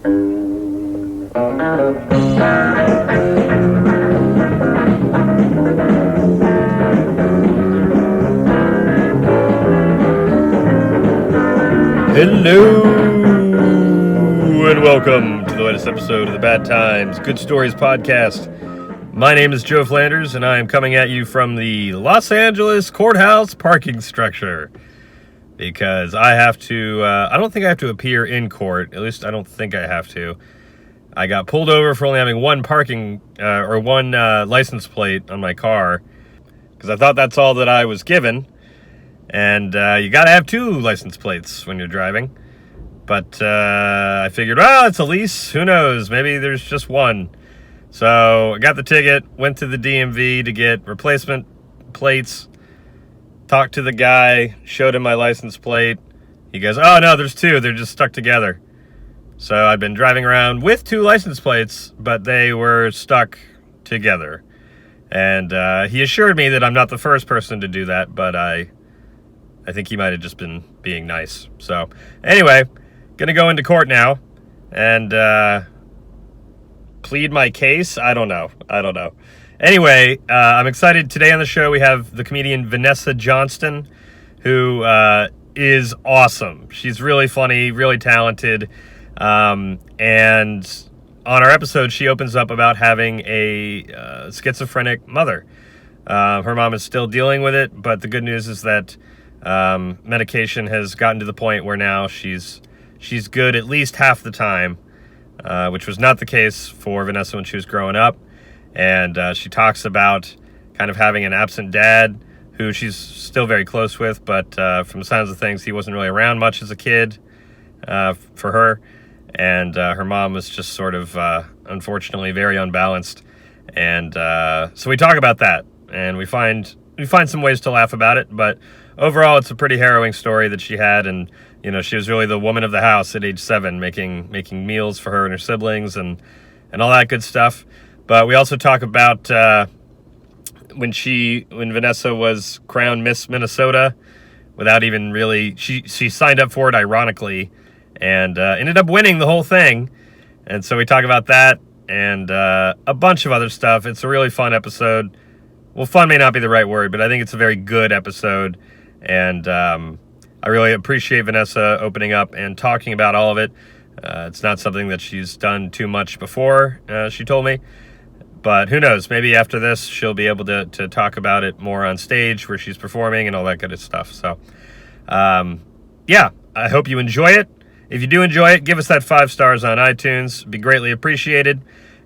Hello, and welcome to the latest episode of the Bad Times Good Stories podcast. My name is Joe Flanders, and I am coming at you from the Los Angeles courthouse parking structure. Because I have to, I don't think I have to appear in court. At least I don't think I have to. I got pulled over for only having one license plate on my car. Because I thought that's all that I was given. And you got to have two license plates when you're driving. But I figured, well, it's a lease. Who knows? Maybe there's just one. So I got the ticket, went to the DMV to get replacement plates, talked to the guy, showed him my license plate. He goes, oh, no, there's two. They're just stuck together. So I've been driving around with two license plates, but they were stuck together. And he assured me that I'm not the first person to do that, but I think he might have just been being nice. So, anyway, gonna go into court now and plead my case. I don't know. Anyway, I'm excited. Today on the show we have the comedian Vanessa Johnston, who is awesome. She's really funny, really talented. And on our episode, she opens up about having a schizophrenic mother. Her mom is still dealing with it, but the good news is that medication has gotten to the point where now she's good at least half the time, which was not the case for Vanessa when she was growing up. And she talks about kind of having an absent dad who she's still very close with, but from the sounds of things, he wasn't really around much as a kid for her. And her mom was just sort of, unfortunately, very unbalanced. And so we talk about that, and we find some ways to laugh about it, but overall, it's a pretty harrowing story that she had, and she was really the woman of the house at age 7, making meals for her and her siblings, and all that good stuff. But we also talk about when Vanessa was crowned Miss Minnesota, without even really, she signed up for it ironically, and ended up winning the whole thing. And so we talk about that and a bunch of other stuff. It's a really fun episode. Well, fun may not be the right word, but I think it's a very good episode. And I really appreciate Vanessa opening up and talking about all of it. It's not something that she's done too much before, she told me. But who knows? Maybe after this, she'll be able to talk about it more on stage where she's performing and all that good stuff. So, yeah, I hope you enjoy it. If you do enjoy it, give us that 5 stars on iTunes. It'd be greatly appreciated.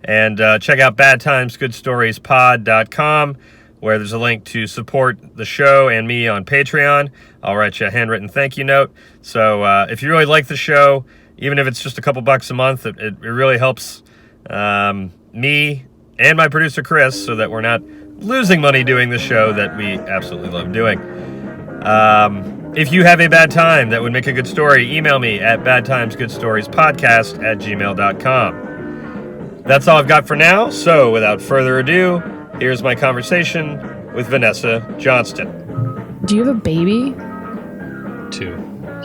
And check out badtimesgoodstoriespod.com, where there's a link to support the show and me on Patreon. I'll write you a handwritten thank you note. So if you really like the show, even if it's just a couple bucks a month, it really helps me and my producer Chris, so that we're not losing money doing the show that we absolutely love doing. If you have a bad time that would make a good story, email me at badtimesgoodstoriespodcast@gmail.com. That's all I've got for now, so without further ado, here's my conversation with Vanessa Johnston. Do you have a baby? 2.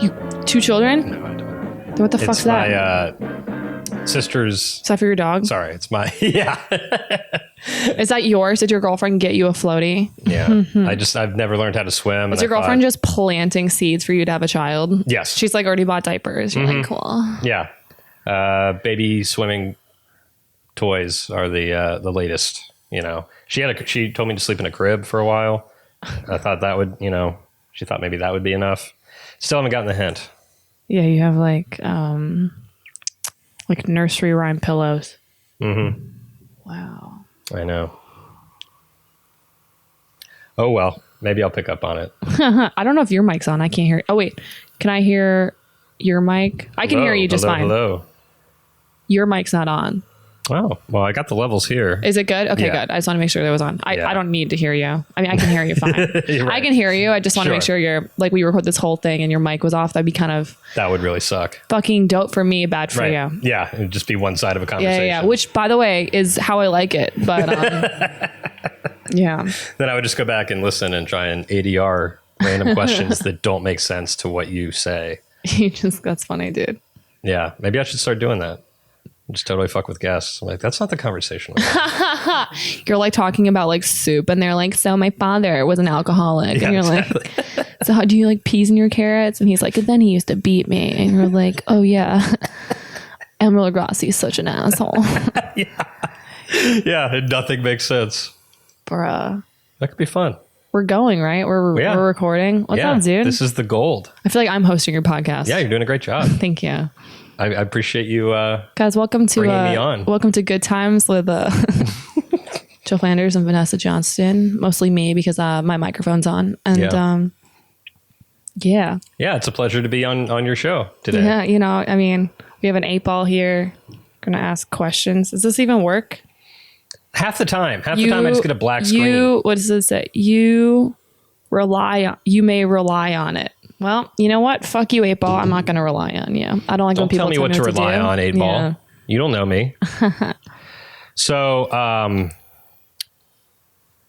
You 2 children? No, I don't. What the fuck's that? It's my sister's... Is that for your dog? Sorry, it's my... Yeah. Is that yours? Did your girlfriend get you a floaty? Yeah. I've never learned how to swim. Is your girlfriend just planting seeds for you to have a child? Yes. She's like already bought diapers. You're like, cool. Yeah. Baby swimming toys are the latest, She told me to sleep in a crib for a while. I thought that would, she thought maybe that would be enough. Still haven't gotten the hint. Yeah, you have like nursery rhyme pillows. Mm-hmm. Wow. I know. Oh, well, maybe I'll pick up on it. I don't know if your mic's on. I can't hear it. Oh, wait. Can I hear your mic? I can hear you just fine. Hello. Your mic's not on. Oh, well, I got the levels here. Is it good? Okay, Yeah. Good. I just want to make sure that was on. I don't need to hear you. I mean, I can hear you fine. Right. I can hear you. I just want to make Sure. sure you're like we record this whole thing and your mic was off. That'd be kind of That would really suck. fucking dope for me, bad for you. Yeah, it would just be one side of a Yeah, conversation. yeah, yeah. Which, by the way, is how I like it. But yeah. Then I would just go back and listen and try and ADR random questions that don't make sense to what you say. That's funny, dude. Yeah, maybe I should start doing that. Just totally fuck with guests. I'm like, that's not the conversation. You're like talking about like soup and they're like, so my father was an alcoholic. And you're like, so how do you like peas in your carrots? And he's like, and then he used to beat me. And you're like, oh yeah. Emeril Lagrassi is such an asshole. Yeah, and nothing makes sense. Bruh. That could be fun. We're going, right? We're recording. What's up, dude? This is the gold. I feel like I'm hosting your podcast. Yeah, you're doing a great job. Thank you. I appreciate you guys, welcome to bringing me on. Welcome to Good Times with Joe Flanders and Vanessa Johnston. Mostly me because my microphone's on. And yeah, it's a pleasure to be on your show today. Yeah, you know, I mean, we have an 8-ball here. Gonna ask questions. Does this even work? Half the time I just get a black screen. What does it say? You may rely on it. Well, you know what? Fuck you, 8-ball. I'm not going to rely on you. I don't like when people tell me what to rely on, 8-ball. Yeah. You don't know me. So,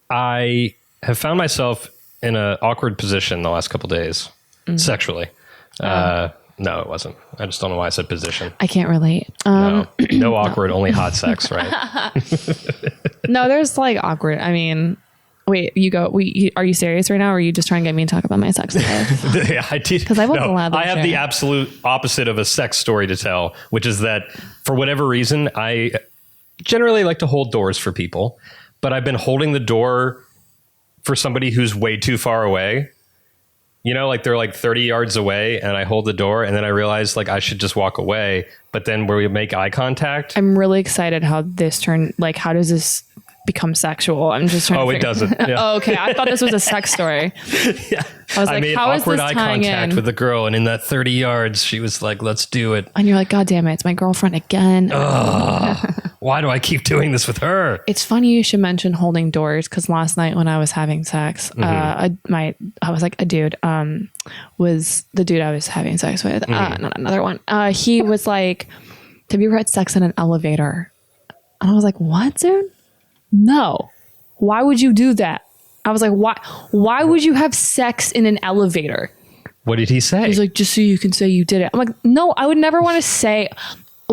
I have found myself in an awkward position the last couple of days, sexually. No, it wasn't. I just don't know why I said position. I can't relate. No awkward, only hot sex, right? No, there's like awkward. I mean... Wait, are you serious right now, or are you just trying to get me to talk about my sex life? Yeah, I did. Because I wasn't allowed to I have the absolute opposite of a sex story to tell, which is that for whatever reason, I generally like to hold doors for people, but I've been holding the door for somebody who's way too far away. You know, like they're like 30 yards away and I hold the door and then I realize like I should just walk away. But then where we make eye contact. I'm really excited how this turned, like how does this become sexual? I'm just trying to it doesn't. Yeah. Oh, okay. I thought this was a sex story. Yeah. I was like, made how is awkward this eye tying contact in? with the girl, and in that 30 yards, she was like, let's do it. And you're like, God damn it, it's my girlfriend again. Why do I keep doing this with her? It's funny you should mention holding doors, because last night when I was having sex, I was like, a dude was the dude I was having sex with, not another one. He was like, have you ever had sex in an elevator? And I was like, what, dude? No. Why would you do that? I was like, why would you have sex in an elevator? What did he say? He's like, just so you can say you did it. I'm like, no, I would never want to say,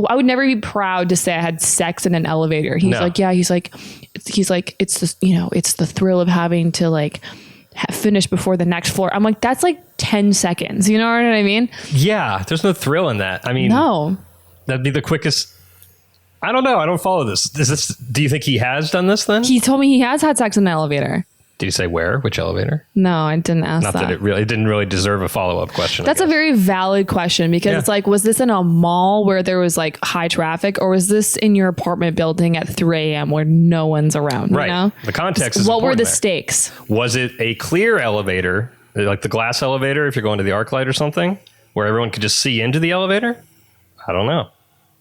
I would never be proud to say I had sex in an elevator. He's like, yeah, he's like, it's just, you know, it's the thrill of having to like finish before the next floor. I'm like, that's like 10 seconds. You know what I mean? Yeah. There's no thrill in that. I mean, no, that'd be the quickest. I don't know. I don't follow this. Do you think he has done this then? He told me he has had sex in an elevator. Did you say where? Which elevator? No, I didn't ask Not that it didn't really deserve a follow-up question. That's a very valid question, because it's like, was this in a mall where there was like high traffic, or was this in your apartment building at 3 a.m. where no one's around? Right. You know? The context is what were the there. stakes? Was it a clear elevator, like the glass elevator if you're going to the arc light or something, where everyone could just see into the elevator? I don't know.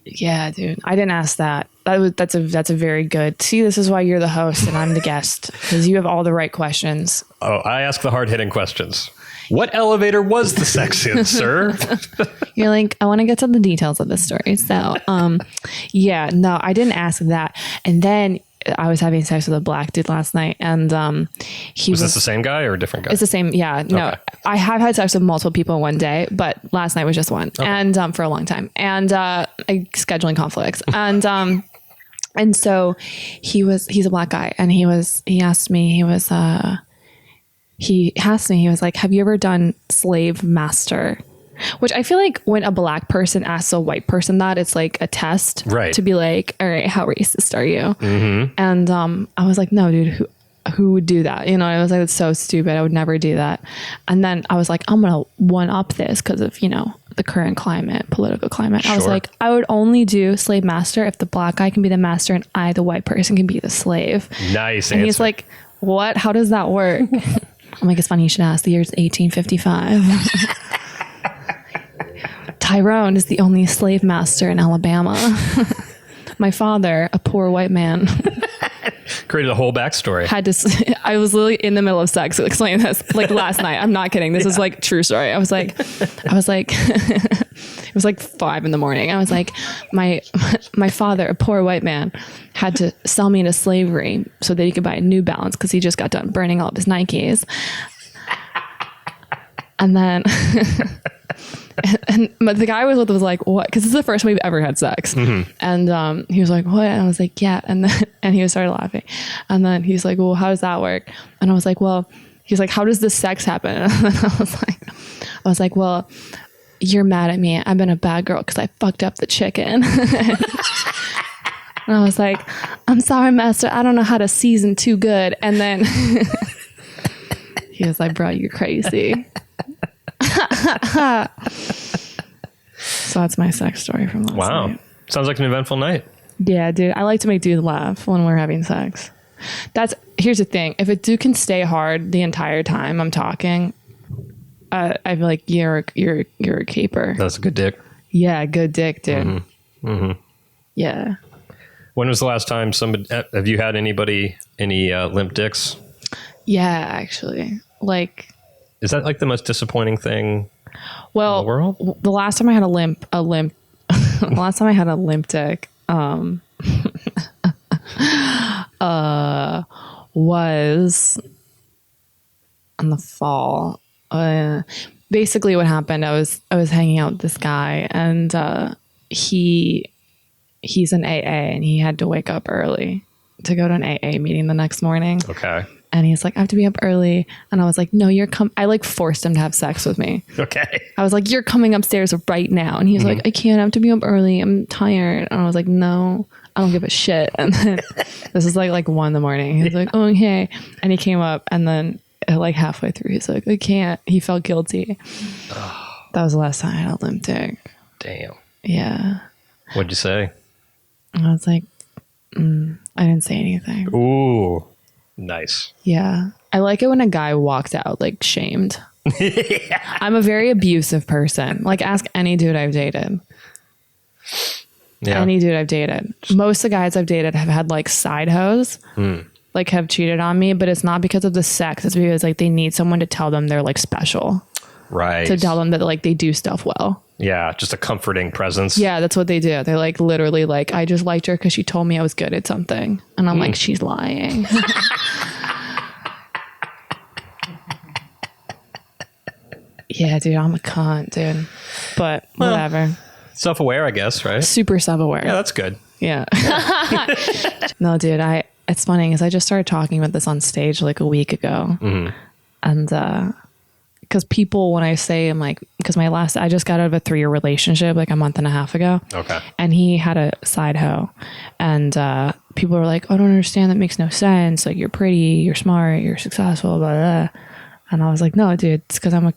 Yeah, dude. I didn't ask that. That's a very good. See, this is why you're the host and I'm the guest, because you have all the right questions. Oh, I ask the hard-hitting questions. What elevator was the sex in, sir? You're like, I want to get to the details of this story. So, yeah, no, I didn't ask that. And then I was having sex with a black dude last night, and he was this the same guy or a different guy? It's the same. Yeah, no, okay. I have had sex with multiple people in one day, but last night was just one, and for a long time, and scheduling conflicts, and so he's a black guy, and he asked me, he was like, have you ever done slave master? Which I feel like when a black person asks a white person that, it's like a test, right? To be like, all right, how racist are you? Mm-hmm. And I was like, no, dude, who would do that? You know, I was like, it's so stupid. I would never do that. And then I was like, I'm gonna one up this because of, you know, the current climate, political climate. Sure. I was like, I would only do slave master if the black guy can be the master and I, the white person, can be the slave. Nice. And answer. He's like, what? How does that work? I'm like, it's funny you should ask. The year's 1855. Tyrone is the only slave master in Alabama. My father, a poor white man, created a whole backstory. I was literally in the middle of sex explaining this like last night. I'm not kidding. This is like true story. I was like, it was like 5 a.m. I was like, my father, a poor white man, had to sell me into slavery so that he could buy a New Balance because he just got done burning all of his Nikes. And then, but the I was with was like, what? Because this is the first time we've ever had sex. And he was like, what? And I was like, yeah. And then, and he started laughing. And then he's like, well, how does that work? And I was like, well, he's like, how does this sex happen? And then I was like, well, you're mad at me. I've been a bad girl because I fucked up the chicken. And I was like, I'm sorry, master. I don't know how to season too good. And then he was like, bro, you're crazy. So that's my sex story from last night. Sounds like an eventful night. Yeah, dude. I like to make dudes laugh when we're having sex. Here's the thing. If a dude can stay hard the entire time I'm talking, I feel like you're a keeper. That's a good dick. Yeah, good dick, dude. Yeah. When was the last time have you had any limp dicks? Yeah, actually. Like, is that like the most disappointing thing in the world? The last time I had a limp the last time I had a limp dick was in the fall. Basically what happened, I was hanging out with this guy, and he's an AA, and he had to wake up early to go to an AA meeting the next morning. Okay. And he's like, I have to be up early. And I was like, no, I like forced him to have sex with me. Okay. I was like, you're coming upstairs right now. And he's like, I can't, I have to be up early. I'm tired. And I was like, no, I don't give a shit. And then this is like 1 a.m. He's like, oh, okay. And he came up, and then like halfway through, he's like, I can't. He felt guilty. That was the last time I had a limp dick. Damn. Yeah. What'd you say? I was like, I didn't say anything. Ooh, nice. Yeah. I like it when a guy walks out like shamed. I'm a very abusive person. Like, ask any dude I've dated. Yeah. Any dude I've dated. Most of the guys I've dated have had like side hoes. Like, have cheated on me, but it's not because of the sex. It's because like they need someone to tell them they're like special. Right. To tell them that like they do stuff well. Yeah, just a comforting presence. Yeah, that's what they do. They're like literally like, I just liked her because she told me I was good at something. And I'm like, she's lying. Yeah, dude, I'm a cunt, dude. But whatever. Self-aware, I guess, right? Super self-aware. Yeah, that's good. Yeah. No, dude, it's funny because I just started talking about this on stage like a week ago. And because people, when I say, I'm like, because I just got out of a 3-year relationship like a month and a half ago. Okay. And he had a side hoe. And people were like, I don't understand. That makes no sense. Like, you're pretty, you're smart, you're successful, blah, blah. And I was like, no, dude, it's because when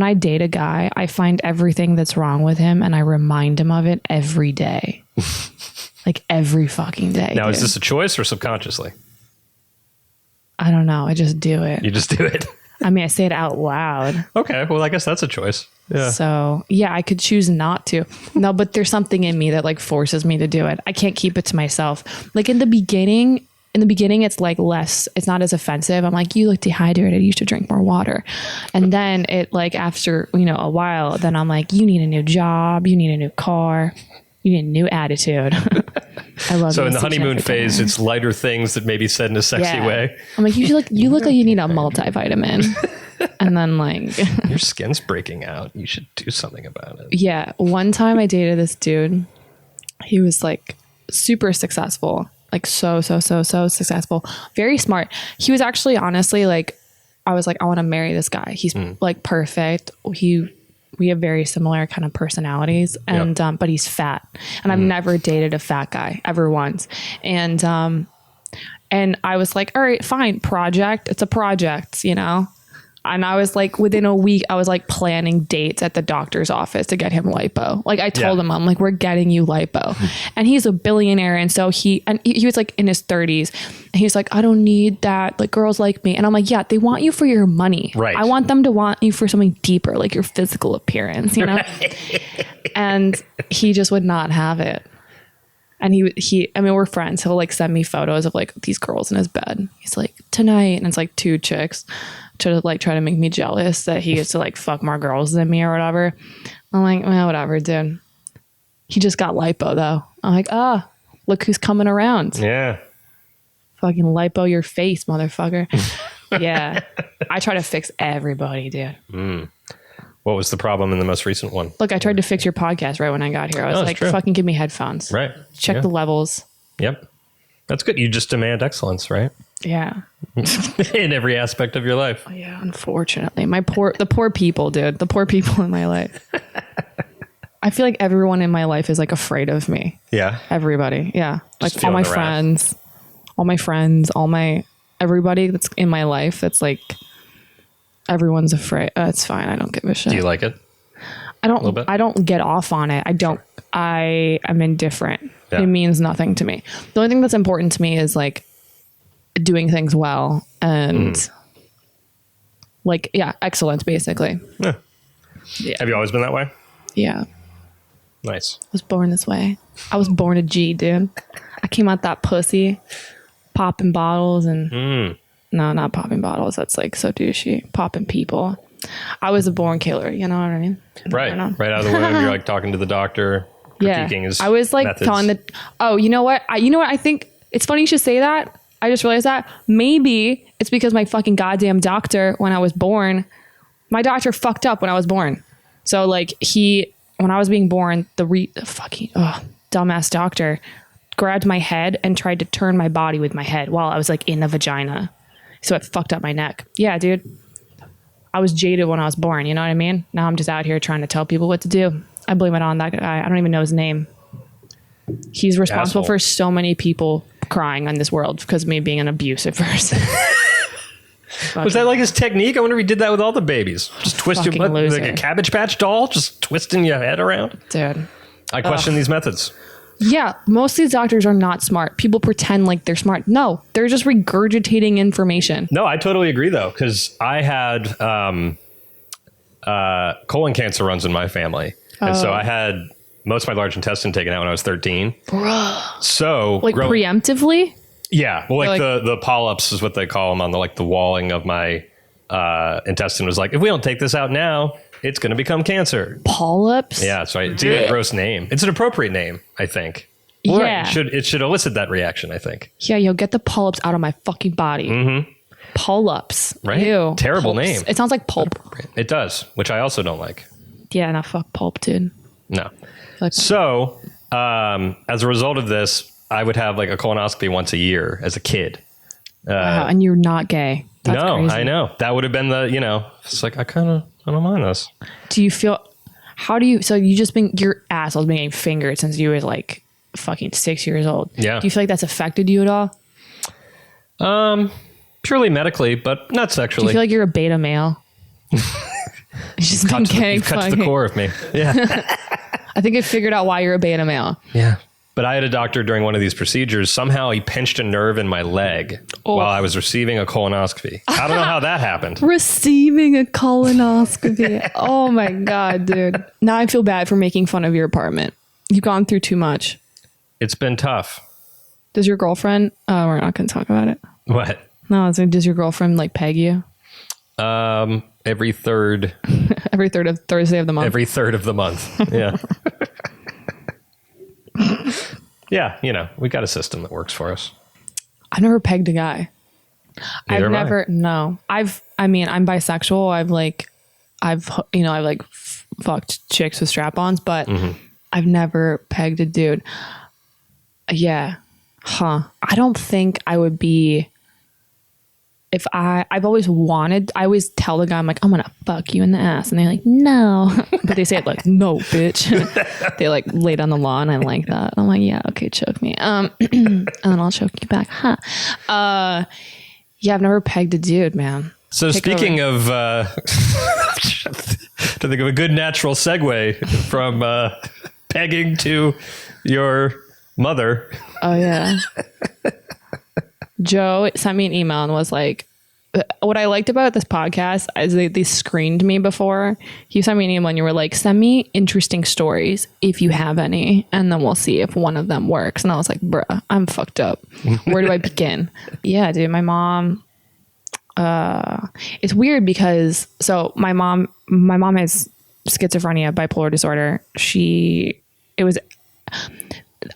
I date a guy, I find everything that's wrong with him and I remind him of it every day. Like, every fucking day. Now, dude. Is this a choice or subconsciously? I don't know. I just do it. You just do it. I mean, I say it out loud. Okay. Well, I guess that's a choice. Yeah. So yeah, I could choose not to. No, but there's something in me that like forces me to do it. I can't keep it to myself. Like in the beginning, it's like less, it's not as offensive. I'm like, you look dehydrated. You should drink more water. And then it like after, a while, then I'm like, you need a new job. You need a new car. You need a new attitude. I love. So in the honeymoon phase, it's lighter things that may be said in a sexy way. I'm like, you look like you need a multivitamin. And then like your skin's breaking out. You should do something about it. Yeah. One time I dated this dude. He was like super successful. Like so successful. Very smart. He was actually honestly like, I was like, I want to marry this guy. He's like perfect. We have very similar kind of personalities and, but he's fat and I've never dated a fat guy ever once. And I was like, all right, fine. Project. It's a project, And I was like, within a week, I was like planning dates at the doctor's office to get him lipo. Like I told him, I'm like, we're getting you lipo. And he's a billionaire. And so he was like in his 30s. And he's like, I don't need that. Like girls like me. And I'm like, yeah, they want you for your money. Right. I want them to want you for something deeper, like your physical appearance, And he just would not have it. And we're friends. He'll like send me photos of like these girls in his bed. He's like, tonight. And it's like 2 chicks to like try to make me jealous that he gets to like fuck more girls than me or whatever. I'm like, well, whatever, dude. He just got lipo though. I'm like, look who's coming around. Yeah. Fucking lipo your face, motherfucker. Yeah. I try to fix everybody, dude. What was the problem in the most recent one? Look, I tried to fix your podcast right when I got here. I was like, fucking give me headphones. Right. Check the levels. Yep. That's good. You just demand excellence, right? Yeah. In every aspect of your life. Yeah, unfortunately. The poor people, dude. The poor people in my life. I feel like everyone in my life is like afraid of me. Yeah. Everybody. Yeah. Just like all my friends, everybody that's in my life that's like, everyone's afraid. It's fine. I don't give a shit. Do you like it? I don't get off on it. I am indifferent. Yeah. It means nothing to me. The only thing that's important to me is like doing things well and like, yeah, excellence basically. Yeah. Have you always been that way? Yeah. Nice. I was born this way. I was born a G, dude. I came out that pussy, popping bottles and no, not popping bottles. That's like so douchey. Popping people. I was a born killer. You know what I mean? Right. Right out of the womb, you're like talking to the doctor, critiquing his I was like methods. telling you know what? I think it's funny you should say that. I just realized that maybe it's because my fucking goddamn doctor, when I was born, my doctor fucked up when I was born. So like when I was being born, the fucking dumbass doctor grabbed my head and tried to turn my body with my head while I was like in the vagina. So it fucked up my neck. Yeah, dude. I was jaded when I was born. You know what I mean? Now I'm just out here trying to tell people what to do. I blame it on that guy. I don't even know his name. He's responsible for so many people crying in this world because of me being an abusive person. Was that like his technique? I wonder if he did that with all the babies. Just twist your butt like a Cabbage Patch doll, just twisting your head around. Dude. I question these methods. Yeah, most of these doctors are not smart. People pretend like they're smart. No, they're just regurgitating information. No, I totally agree though, because I had colon cancer runs in my family. And so I had most of my large intestine taken out when I was 13. Bruh. So like preemptively? Yeah. Well, like the polyps is what they call them on the walling of my intestine was like, if we don't take this out now, it's going to become cancer. Polyps? Yeah, that's right. It's even a gross name. It's an appropriate name, I think. Well, yeah. Right. It should elicit that reaction, I think. Yeah, you'll get the polyps out of my fucking body. Mm-hmm. Polyps. Right? Ew. Terrible Pulps. name. It sounds like pulp. It does, which I also don't like. Yeah, no, fuck pulp, dude. No. So, as a result of this, I would have like a colonoscopy once a year as a kid. Wow, and you're not gay. That's crazy. I know. That would have been it's like, I don't mind this. Do you feel, so your asshole's been getting fingered since you were like fucking 6 years old. Yeah. Do you feel like that's affected you at all? Purely medically, but not sexually. Do you feel like you're a beta male? You've cut to the core of me. Yeah. I think I figured out why you're a beta male. Yeah. But I had a doctor during one of these procedures. Somehow he pinched a nerve in my leg while I was receiving a colonoscopy. I don't know how that happened. Receiving a colonoscopy. Oh my God, dude. Now I feel bad for making fun of your apartment. You've gone through too much. It's been tough. Does your girlfriend, we're not going to talk about it. What? No, does your girlfriend like peg you? Every third. Every third of Thursday of the month. Every third of the month. Yeah. Yeah, we got a system that works for us. I've never pegged a guy. I'm bisexual. I've fucked chicks with strap-ons, but I've never pegged a dude. Yeah. Huh. I don't think I would be, I always tell the guy, I'm like, I'm going to fuck you in the ass. And they're like, no. But they say it like, no, bitch. They like lay down the law and I like that. I'm like, yeah, okay, choke me. And then I'll choke you back. Huh. Yeah, I've never pegged a dude, man. So speaking of, to think of a good natural segue from pegging to your mother. Oh, yeah. Joe sent me an email and was like, what I liked about this podcast is they screened me before. You sent me an email and you were like, send me interesting stories if you have any, and then we'll see if one of them works. And I was like, bruh, I'm fucked up. Where do I begin? Yeah, dude, my mom, it's weird because, so my mom has schizophrenia, bipolar disorder.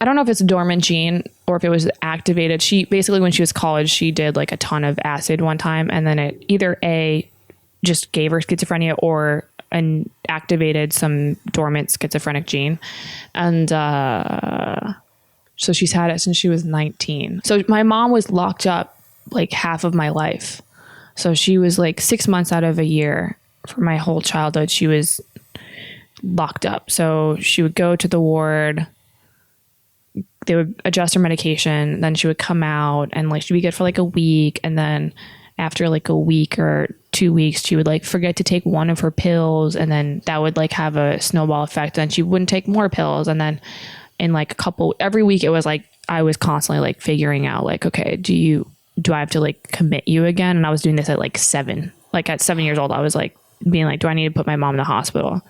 I don't know if it's a dormant gene or if it was activated. She basically, when she was college, she did like a ton of acid one time, and then it either just gave her schizophrenia or activated some dormant schizophrenic gene. And so she's had it since she was 19. So my mom was locked up like half of my life. So she was like 6 months out of a year for my whole childhood. She was locked up. So she would go to the ward. They would adjust her medication. Then she would come out and like she'd be good for like a week. And then after like a week or 2 weeks, she would like forget to take one of her pills. And then that would like have a snowball effect. And she wouldn't take more pills. And then in like every week, it was like, I was constantly like figuring out like, okay, do I have to like commit you again? And I was doing this at like 7. Like at 7 years old, I was like being like, do I need to put my mom in the hospital?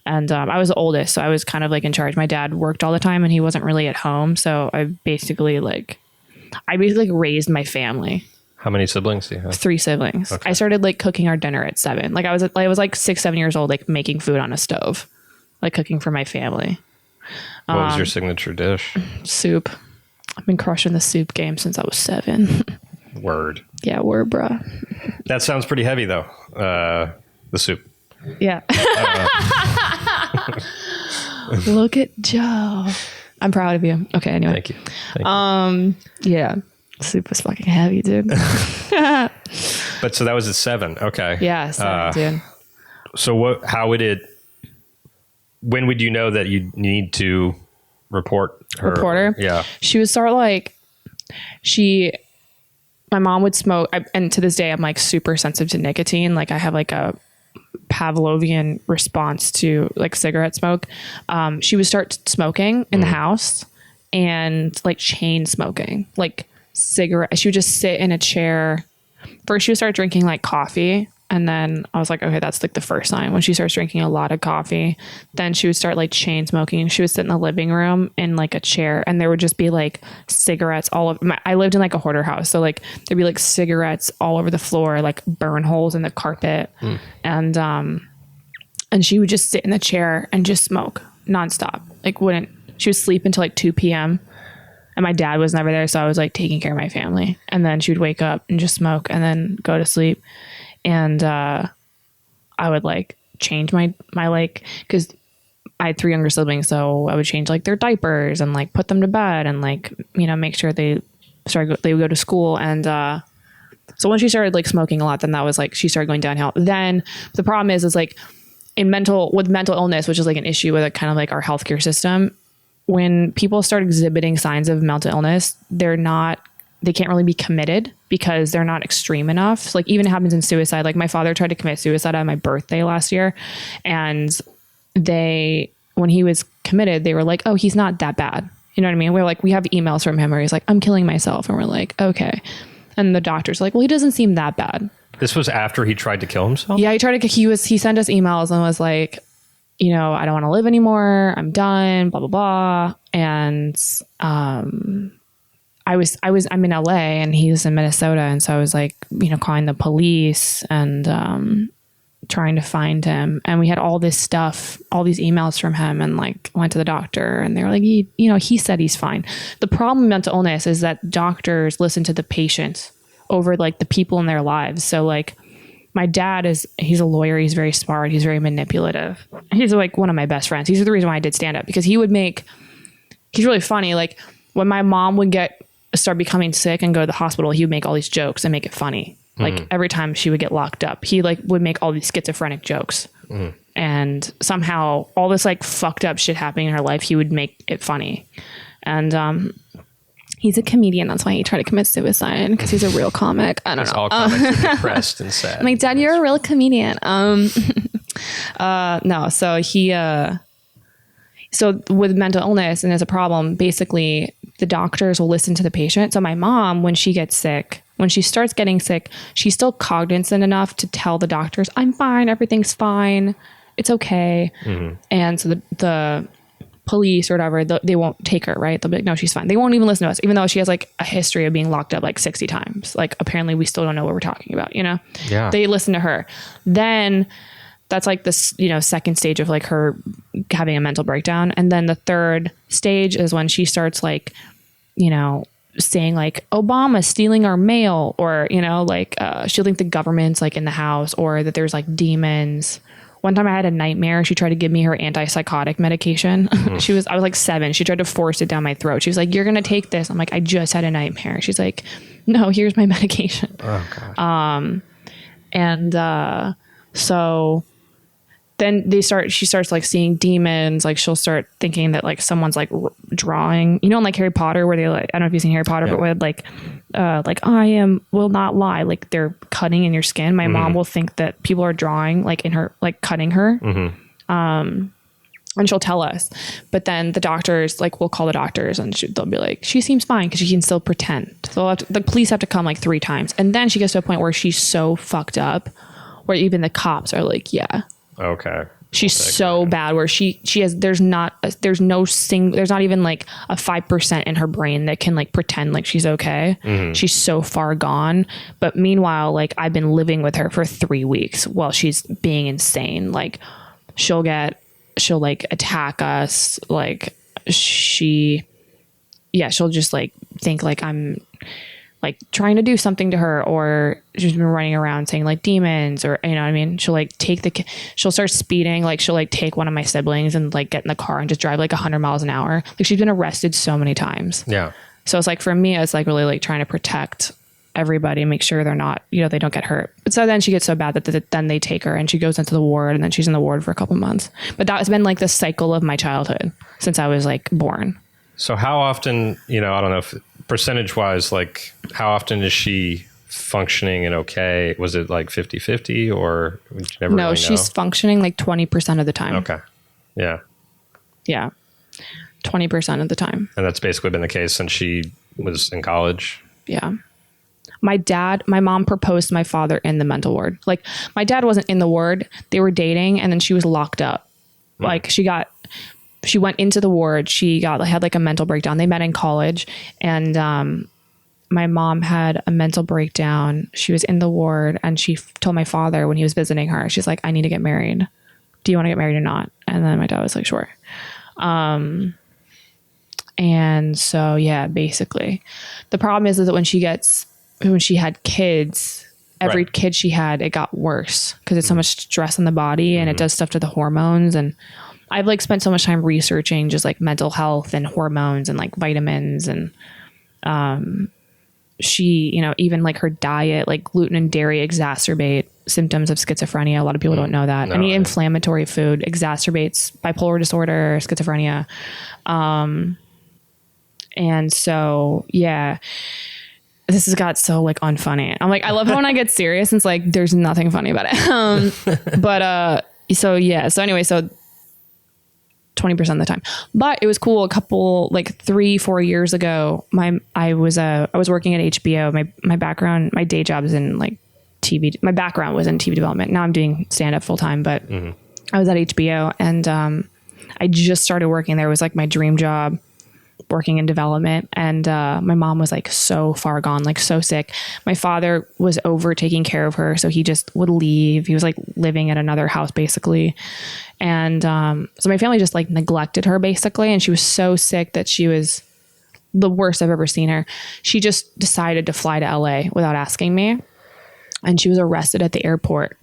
And I was the oldest, so I was kind of like in charge. My dad worked all the time and he wasn't really at home. So I basically raised my family. How many siblings do you have? 3 siblings. Okay. I started like cooking our dinner at 7. Like I was like 6, 7 years old, like making food on a stove, like cooking for my family. What was your signature dish? Soup. I've been crushing the soup game since I was 7. Word. Yeah, word, bruh. That sounds pretty heavy though. The soup. Yeah. Look at Joe. I'm proud of you. Okay, anyway. Thank you. Yeah. Soup was fucking heavy, dude. But so that was at 7. Okay. Yeah, 7, dude. So when would you know that you need to report her? Report her? Yeah. She would start like, my mom would smoke. And to this day, I'm like super sensitive to nicotine. Like I have like a Pavlovian response to like cigarette smoke. She would start smoking in the house and like chain smoking, like cigarette. She would just sit in a chair. First, she would start drinking like coffee. And then I was like, okay, that's like the first sign when she starts drinking a lot of coffee. Then she would start like chain smoking. She would sit in the living room in like a chair and there would just be like cigarettes all over. I lived in like a hoarder house. So like there'd be like cigarettes all over the floor, like burn holes in the carpet. And she would just sit in the chair and just smoke nonstop. Like she would sleep until like 2 p.m. And my dad was never there. So I was like taking care of my family. And then she would wake up and just smoke and then go to sleep. And I would like change my like, because I had 3 younger siblings, so I would change like their diapers and like put them to bed and like, you know, make sure they would go to school. And so when she started like smoking a lot, then that was like she started going downhill. Then the problem is like with mental illness, which is like an issue with kind of like our healthcare system. When people start exhibiting signs of mental illness, they can't really be committed because they're not extreme enough. So, like even it happens in suicide. Like my father tried to commit suicide on my birthday last year. And when he was committed, they were like, oh, he's not that bad. You know what I mean? We're like, we have emails from him where he's like, I'm killing myself. And we're like, okay. And the doctor's like, well, he doesn't seem that bad. This was after he tried to kill himself? Yeah, he sent us emails and was like, you know, I don't want to live anymore. I'm done, blah, blah, blah. And, I'm in LA and he's in Minnesota. And so I was like, you know, calling the police and trying to find him. And we had all this stuff, all these emails from him and like went to the doctor and they were like, he said he's fine. The problem with mental illness is that doctors listen to the patient over like the people in their lives. So like my dad he's a lawyer. He's very smart. He's very manipulative. He's like one of my best friends. He's the reason why I did stand up because he's really funny. Like when my mom would start becoming sick and go to the hospital, he would make all these jokes and make it funny. Like every time she would get locked up, he like would make all these schizophrenic jokes. And somehow all this like fucked up shit happening in her life, he would make it funny. And he's a comedian. That's why he tried to commit suicide because he's a real comic. I don't know. All comics are depressed and sad. I'm like, Dad, you're a real comedian. No. So so with mental illness and there's a problem, basically the doctors will listen to the patient. So my mom, when she starts getting sick, she's still cognizant enough to tell the doctors, I'm fine. Everything's fine. It's okay. And so the police or whatever, they won't take her, right? They'll be like, no, she's fine. They won't even listen to us, even though she has like a history of being locked up like 60 times. Like apparently we still don't know what we're talking about, you know? Yeah. They listen to her. Then that's like this, second stage of like her having a mental breakdown. And then the third stage is when she starts like, saying like Obama stealing our mail, or, she'll think the government's like in the house, or that there's like demons. One time I had a nightmare. She tried to give me her antipsychotic medication. I was like 7. She tried to force it down my throat. She was like, you're going to take this. I'm like, I just had a nightmare. She's like, no, here's my medication. Oh, gosh. So then she starts like seeing demons. Like she'll start thinking that like someone's like drawing, in like Harry Potter, where they like, I don't know if you've seen Harry Potter, but with like will not lie. Like they're cutting in your skin. My mom will think that people are drawing like in her, like cutting her. And she'll tell us, but then the doctors, like we'll call the doctors and they'll be like, she seems fine, because she can still pretend. So the police have to come like 3 times. And then she gets to a point where she's so fucked up where even the cops are like, yeah. Okay. She's so bad where she has, there's not even like a 5% in her brain that can like pretend like she's okay. She's so far gone. But meanwhile, like I've been living with her for 3 weeks while she's being insane. Like she'll like attack us. Like she'll just like think like I'm like trying to do something to her, or she's been running around saying like demons, or, you know what I mean? She'll like she'll start speeding. Like she'll like take one of my siblings and like get in the car and just drive like 100 miles an hour. Like she's been arrested so many times. Yeah. So it's like, for me, it's like really like trying to protect everybody, make sure they're not, they don't get hurt. But so then she gets so bad that then they take her and she goes into the ward, and then she's in the ward for a couple months. But that has been like the cycle of my childhood since I was like born. So how often, I don't know if percentage wise, like how often is she functioning and okay? Was it like 50-50, or would you never really know? She's functioning like 20% of the time. Okay. Yeah. Yeah. 20% of the time. And that's basically been the case since she was in college. Yeah. My mom proposed to my father in the mental ward. Like my dad wasn't in the ward. They were dating, and then she was locked up. Like she went into the ward. Had like a mental breakdown. They met in college, and my mom had a mental breakdown. She was in the ward, and she told my father when he was visiting her, she's like, I need to get married. Do you want to get married or not? And then my dad was like, sure. And so, yeah, basically the problem is that when she had kids, every kid she had, it got worse because it's so much stress on the body, and it does stuff to the hormones. And I've like spent so much time researching just like mental health and hormones and like vitamins, and she, even like her diet, like gluten and dairy exacerbate symptoms of schizophrenia. A lot of people don't know that. Any inflammatory food exacerbates bipolar disorder, schizophrenia. And so, yeah, this has got so like unfunny. I'm like, I love it when I get serious and it's like, there's nothing funny about it. But so 20% of the time. But it was cool. A couple, like 3-4 years ago, I was working at HBO. My background, my day job is in like TV. My background was in TV development. Now I'm doing stand up full time, but I was at HBO, and I just started working there. It was like my dream job, working in development. And my mom was like so far gone, like so sick. My father was over taking care of her, so he just would leave. He was like living at another house basically. And so my family just like neglected her basically. And she was so sick that she was the worst I've ever seen her. She just decided to fly to LA without asking me. And she was arrested at the airport.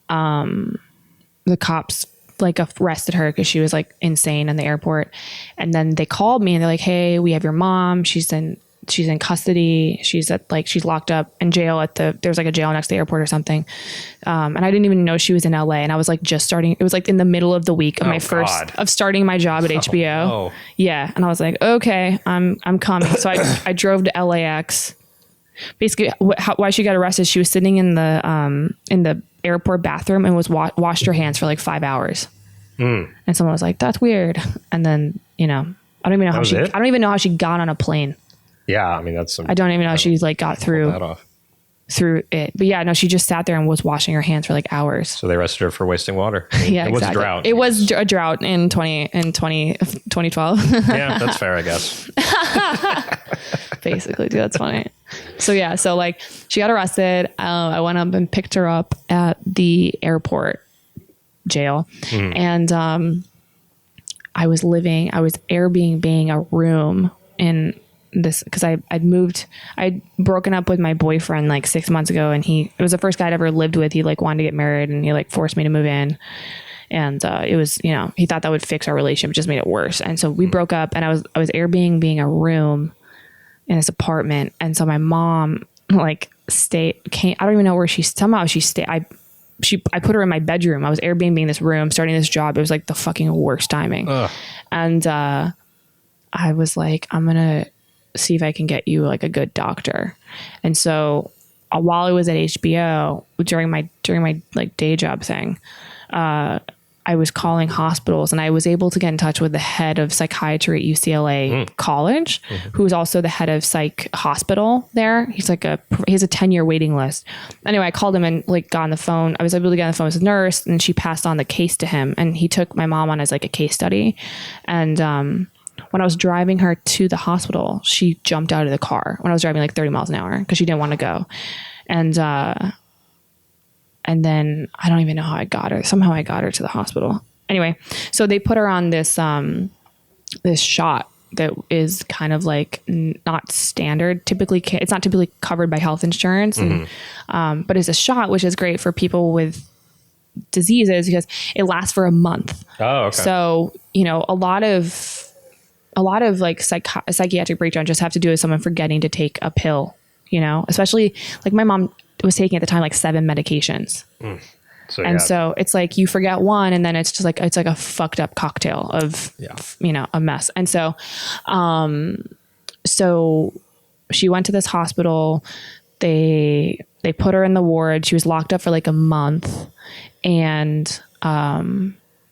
The cops like arrested her because she was like insane in the airport. And then they called me and they're like, hey, we have your mom. She's in custody. She's locked up in jail there's like a jail next to the airport or something. And I didn't even know she was in LA. And I was like just starting. It was like in the middle of the week of starting my job at HBO. No. Yeah. And I was like, okay, I'm coming. So I drove to LAX. Basically why she got arrested. She was sitting in the airport bathroom and was washed her hands for like 5 hours. And someone was like, that's weird. And then, I don't even know how she got on a plane. Yeah. I mean, I don't even know how she like got through it. But yeah, no, she just sat there and was washing her hands for like hours. So they arrested her for wasting water. Yeah, it exactly. was a drought. It was a drought in 2012. Yeah, that's fair, I guess. Basically, dude, that's funny. So yeah, so like she got arrested. I went up and picked her up at the airport. jail. And I was Airbnb-ing a room in this, because I'd broken up with my boyfriend like 6 months ago, and it was the first guy I'd ever lived with. He like wanted to get married, and he like forced me to move in. And it was, he thought that would fix our relationship, just made it worse. And so we broke up, and I was Airbnb-ing a room in this apartment. And so my mom like I don't even know where she stayed. I put her in my bedroom. I was Airbnb-ing this room, starting this job. It was like the fucking worst timing. And I was like, I'm going to see if I can get you like a good doctor. And so while I was at HBO during my like day job thing, I was calling hospitals, and I was able to get in touch with the head of psychiatry at UCLA College, who is also the head of psych hospital there. He has a 10-year waiting list. Anyway, I called him and like got on the phone. I was able to get on the phone with the nurse, and she passed on the case to him, and he took my mom on as like a case study. And when I was driving her to the hospital, she jumped out of the car when I was driving like 30 miles an hour because she didn't want to go. And then I don't even know how I got her. Somehow I got her to the hospital. Anyway, so they put her on this this shot that is kind of like not standard. It's not typically covered by health insurance, but it's a shot which is great for people with diseases because it lasts for a month. Oh, okay. So a lot of like psychiatric breakdown just have to do with someone forgetting to take a pill. Especially like my mom was taking at the time like 7 medications. So it's like you forget one, and then it's just like, it's like a fucked up cocktail of, a mess. And so, so she went to this hospital. They put her in the ward. She was locked up for like a month, and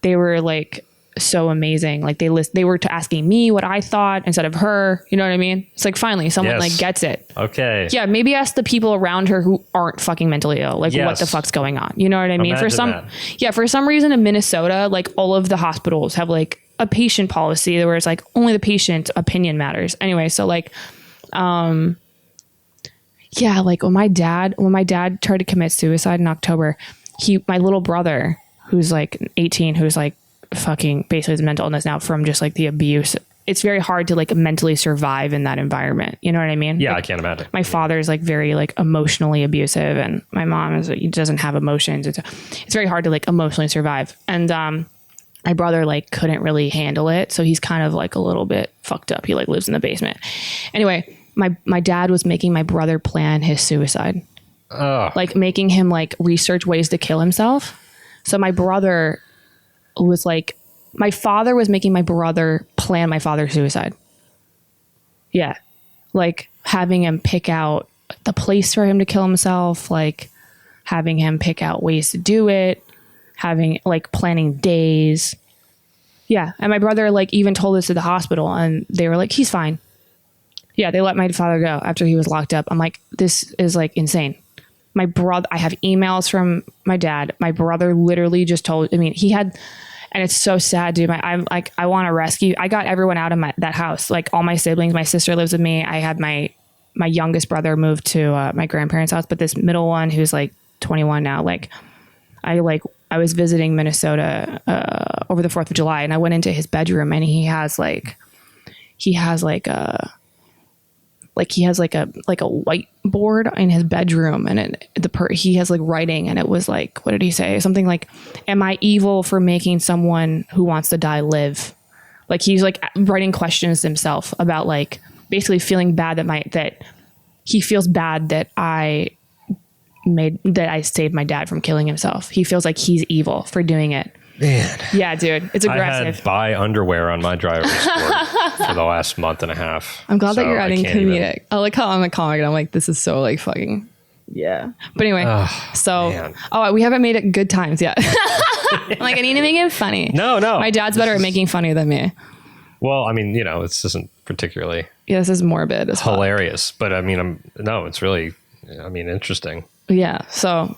they were like so amazing. Like they were asking me what I thought instead of her. You know what I mean? It's like finally someone like gets it. Okay. Yeah. Maybe ask the people around her who aren't fucking mentally ill. Like what the fuck's going on? You know what I mean? For some reason in Minnesota, like all of the hospitals have like a patient policy where it's like only the patient opinion matters. Anyway. So like, like when my dad tried to commit suicide in October, my little brother who's like 18, who's like fucking basically is mental illness now from just like the abuse. It's very hard to like mentally survive in that environment. You know what I mean? Yeah, like, I can't imagine. My father's like very like emotionally abusive, and my mom doesn't have emotions. It's very hard to like emotionally survive. And my brother like couldn't really handle it, so he's kind of like a little bit fucked up. He like lives in the basement. Anyway, my dad was making my brother plan his suicide. Like making him like research ways to kill himself. So my brother was like, my father was making my brother plan my father's suicide. Yeah. Like having him pick out the place for him to kill himself, like having him pick out ways to do it, having like planning days. Yeah. And my brother like even told us to the hospital, and they were like, he's fine. Yeah. They let my father go after he was locked up. I'm like, this is like insane. My brother, I have emails from my dad. My brother literally just he had, and it's so sad, dude. I'm like, I want to rescue. I got everyone out of that house. Like all my siblings, my sister lives with me. I had my youngest brother moved to my grandparents' house, but this middle one who's like 21 now, I was visiting Minnesota over the 4th of July, and I went into his bedroom, and he has a whiteboard in his bedroom, and he has like writing, and it was like, what did he say? Something like, am I evil for making someone who wants to die live? Like he's like writing questions himself about like basically feeling bad that he feels bad that I saved my dad from killing himself. He feels like he's evil for doing it. Man. Yeah, dude. It's aggressive. I had buy underwear on my driver's sport for the last month and a half. I'm glad that you're adding comedic. I like how I'm a comic, and I'm like, this is so like fucking. Yeah. But anyway, we haven't made it good times yet. I'm like, I need to make it funny. No. My dad's better at making funny than me. Well, I mean, this isn't particularly. Yeah, this is morbid. It's hilarious. But I mean, it's really, interesting. Yeah. So.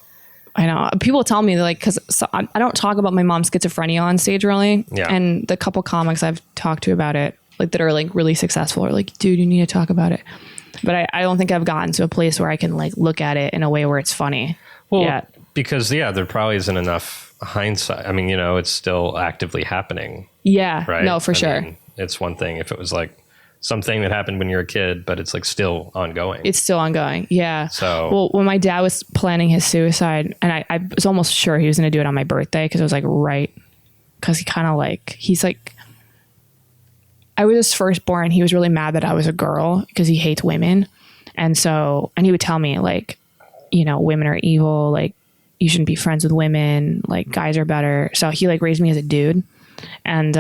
I know people tell me like, I don't talk about my mom's schizophrenia on stage really. Yeah. And the couple comics I've talked to about it, like that are like really successful, are like, dude, you need to talk about it. But I don't think I've gotten to a place where I can like look at it in a way where it's funny. Well, because there probably isn't enough hindsight, I mean, it's still actively happening. Yeah. Right. No, for sure. mean, it's one thing if it was like something that happened when you're a kid, but it's like still ongoing. It's still ongoing. Yeah. So, well, when my dad was planning his suicide, and I was almost sure he was going to do it on my birthday, because it was like right, because he kind of like, he's like, I was his firstborn. He was really mad that I was a girl because he hates women. And he would tell me like, women are evil. Like, you shouldn't be friends with women. Like, guys are better. So he like raised me as a dude. And,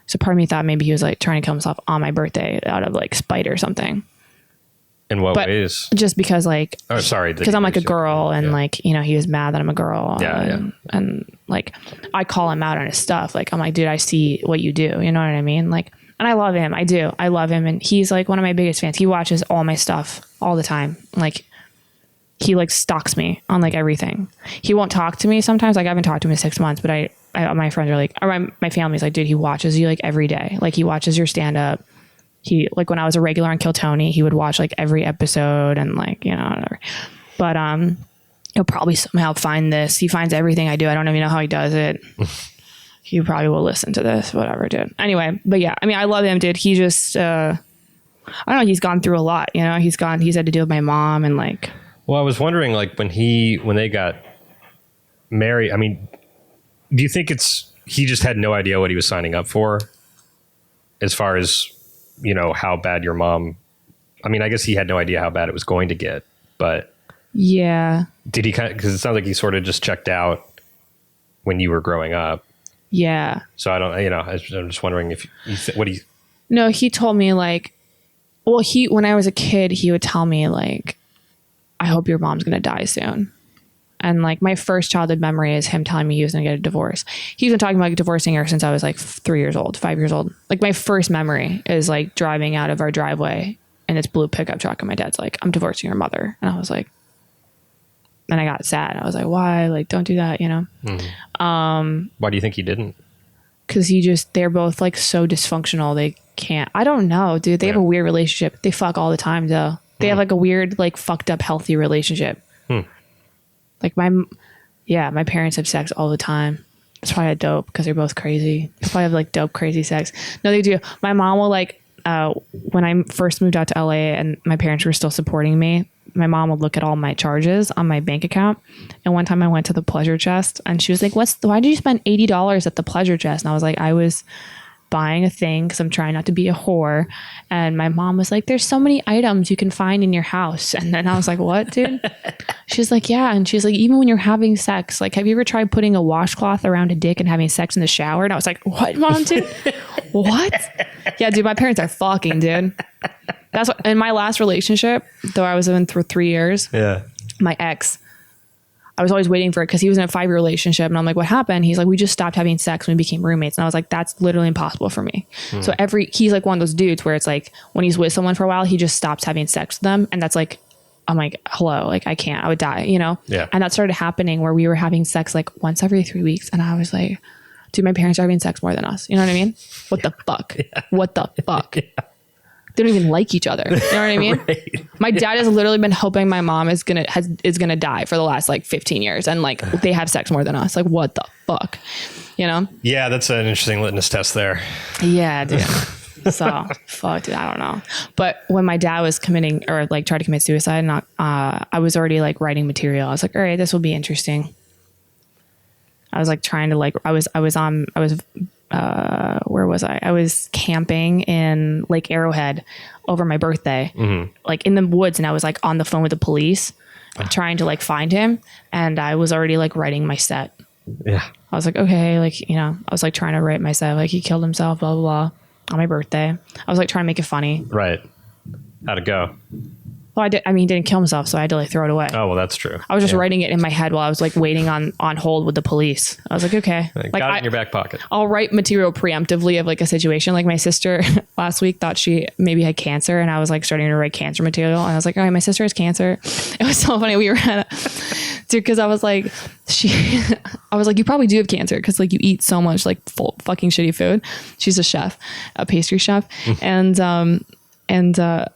so part of me thought maybe he was like trying to kill himself on my birthday out of like spite or something. In what ways? Just because like, oh, sorry, because I'm like a girl, and like, he was mad that I'm a girl. Yeah. And like, I call him out on his stuff. Like, I'm like, dude, I see what you do. You know what I mean? Like, and I love him. I do. I love him. And he's like one of my biggest fans. He watches all my stuff all the time. Like, he like stalks me on like everything. He won't talk to me sometimes. Like, I haven't talked to him in 6 months, but my friends are like, or my family's like, dude, he watches you like every day. Like, he watches your stand up. He, like, when I was a regular on Kill Tony, he would watch like every episode and like, whatever. But, he'll probably somehow find this. He finds everything I do. I don't even know how he does it. He probably will listen to this, whatever, dude. Anyway, but yeah, I mean, I love him, dude. He just, I don't know. He's gone through a lot, he's had to deal with my mom and like. Well, I was wondering, like, when they got married, I mean, do you think he just had no idea what he was signing up for as far as, how bad your mom, I mean, I guess he had no idea how bad it was going to get, but yeah. Did he because it sounds like he sort of just checked out when you were growing up. Yeah. So I don't, I'm just wondering if no, he told me like, well, when I was a kid, he would tell me like, I hope your mom's going to die soon. And like, my first childhood memory is him telling me he was going to get a divorce. He's been talking about like, divorcing her since I was like 5 years old. Like, my first memory is like driving out of our driveway in this blue pickup truck. And my dad's like, I'm divorcing your mother. And I was like, and I got sad. I was like, why? Like, don't do that, Mm-hmm. Why do you think he didn't? Because they're both like so dysfunctional. They can't, I don't know, dude. They have a weird relationship. They fuck all the time though. They have like a weird, like fucked up, healthy relationship. Like my parents have sex all the time. It's probably dope because they're both crazy. They probably have like dope, crazy sex. No, they do. My mom will like, when I first moved out to LA and my parents were still supporting me, my mom would look at all my charges on my bank account. And one time I went to the Pleasure Chest and she was like, why did you spend $80 at the Pleasure Chest? And I was like, I was buying a thing because I'm trying not to be a whore. And my mom was like, there's so many items you can find in your house. And then I was like, what, dude? She's like, yeah. And she's like, even when you're having sex, like, have you ever tried putting a washcloth around a dick and having sex in the shower? And I was like, what, mom, dude? What? Yeah, dude, my parents are fucking, dude. That's what, in my last relationship, though I was in for 3 years. Yeah. My ex, I was always waiting for it because he was in a 5-year relationship. And I'm like, what happened? He's like, we just stopped having sex when we became roommates. And I was like, that's literally impossible for me. So he's like one of those dudes where it's like, when he's with someone for a while, he just stops having sex with them. And that's like, I'm like, hello, like I can't, I would die, Yeah. And that started happening where we were having sex like once every 3 weeks. And I was like, dude, my parents are having sex more than us. You know what I mean? What the fuck? Yeah. What the fuck? Yeah. They don't even like each other. You know what I mean? Right. My dad has literally been hoping my mom is gonna die for the last like 15 years, and like they have sex more than us. Like, what the fuck? Yeah, that's an interesting litmus test there. Yeah, dude. So fuck, dude, I don't know. But when my dad was committing or like tried to commit suicide, I was already like writing material. I was like, all right, this will be interesting. I was like trying to like where was I? I was camping in Lake Arrowhead over my birthday, like in the woods. And I was like on the phone with the police trying to like find him. And I was already like writing my set. Yeah. I was like, okay. Like, I was like trying to write my set. Like he killed himself, blah, blah, blah on my birthday. I was like trying to make it funny. Right. How'd it go? Well, he didn't kill himself, so I had to like throw it away. Oh, well, that's true. I was just writing it in my head while I was like waiting on hold with the police. I was like, okay. Like, got it in your back pocket. I'll write material preemptively of like a situation. Like my sister last week thought she maybe had cancer, and I was like starting to write cancer material. And I was like, all right, my sister has cancer. It was so funny. We were at dude, because I was like, you probably do have cancer because like you eat so much like fucking shitty food. She's a chef, a pastry chef. And I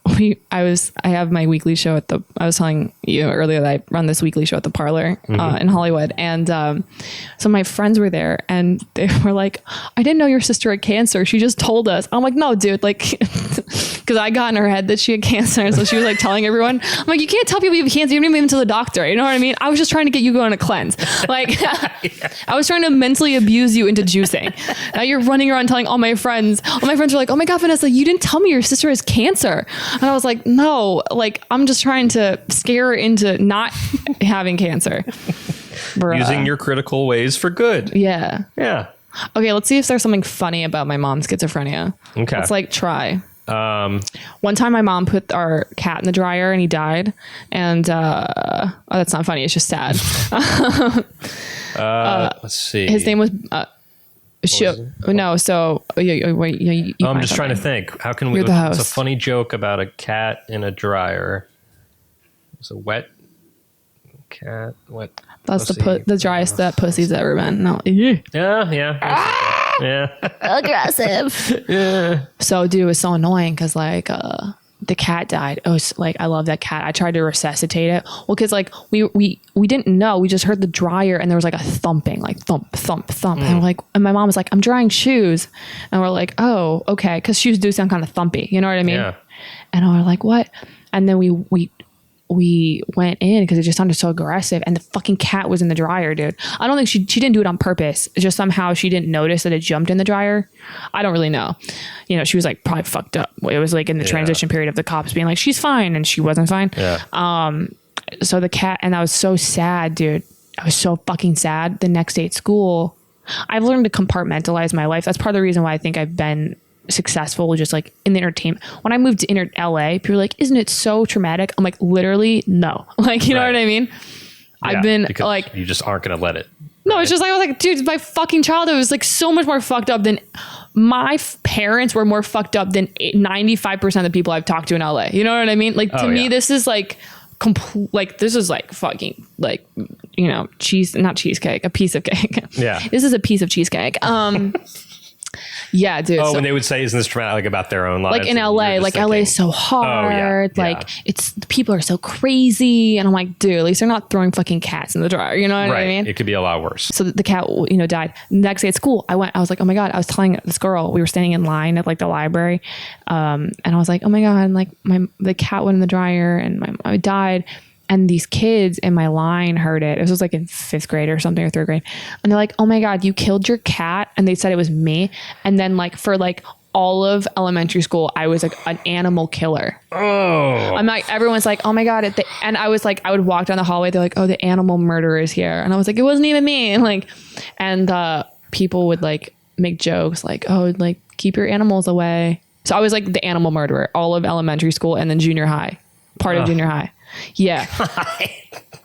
have my weekly show I was telling you earlier that I run this weekly show at the Parlor in Hollywood. And so my friends were there and they were like, I didn't know your sister had cancer. She just told us. I'm like, no, dude, like, because I got in her head that she had cancer. So she was like telling everyone, I'm like, you can't tell people you have cancer. You don't even to the doctor. You know what I mean? I was just trying to get you going on a cleanse. Like, I was trying to mentally abuse you into juicing. Now you're running around telling all my friends. All my friends are like, oh my God, Vanessa, you didn't tell me your sister has cancer. And I was like, no, like, I'm just trying to scare her into not having cancer. Using your critical ways for good. Yeah. Yeah. Okay, let's see if there's something funny about my mom's schizophrenia. Okay. Let's like try. One time my mom put our cat in the dryer and he died. And oh, that's not funny. It's just sad. Let's see. His name was... no, so wait, I'm just trying to think. How can we? It's a funny joke about a cat in a dryer. It's a wet cat. Wet. That's the driest that pussy's ever been. No. Yeah. Yeah. Aggressive. Yeah. So, dude, it was so annoying because like the cat died. It was like, I love that cat. I tried to resuscitate it. Well, because like we didn't know. We just heard the dryer and there was like a thumping, like thump, thump, thump. And my mom was like, I'm drying shoes. And we're like, oh, okay. Because shoes do sound kind of thumpy. You know what I mean? Yeah. And we're like, what? And then we went in because it just sounded so aggressive and the fucking cat was in the dryer, dude. I don't think she didn't do it on purpose. It's just somehow she didn't notice that it jumped in the dryer. I don't really know. You know, she was like probably fucked up. It was like in the transition period of the cops being like, she's fine. And she wasn't fine. Yeah. So the cat, and I was so sad, dude. I was so fucking sad. The next day at school, I've learned to compartmentalize my life. That's part of the reason why I think I've been successful just like in the entertainment. When I moved to LA, people were like, isn't it so traumatic? I'm like, literally no. Like, you know what I mean? Yeah, I've been like, you just aren't gonna let it. No, it's just like, I was like, dude, my fucking childhood was like so much more fucked up than my parents were more fucked up than 95% of the people I've talked to in LA. You know what I mean? Like to me, this is like this is like fucking like, you know, not cheesecake, a piece of cake. Yeah. This is a piece of cheesecake. Yeah, dude. Oh, when they would say, isn't this traumatic, like about their own lives? Like in LA, like thinking, LA is so hard. Like people are so crazy. And I'm like, dude, at least they're not throwing fucking cats in the dryer. You know what I mean? It could be a lot worse. So the cat, you know, died. Next day at school, I was like, oh my God, I was telling this girl, we were standing in line at like the library. And I was like, oh my God, like the cat went in the dryer and I died. And these kids in my line heard it. This was like in 5th grade or something, or 3rd grade. And they're like, oh my God, you killed your cat. And they said it was me. And then like for like all of elementary school, I was like an animal killer. Oh. I'm like, everyone's like, oh my God. And I was like, I would walk down the hallway. They're like, oh, the animal murderer is here. And I was like, it wasn't even me. And people would like make jokes like, oh, like keep your animals away. So I was like the animal murderer, all of elementary school and then junior high, part of junior high. Yeah.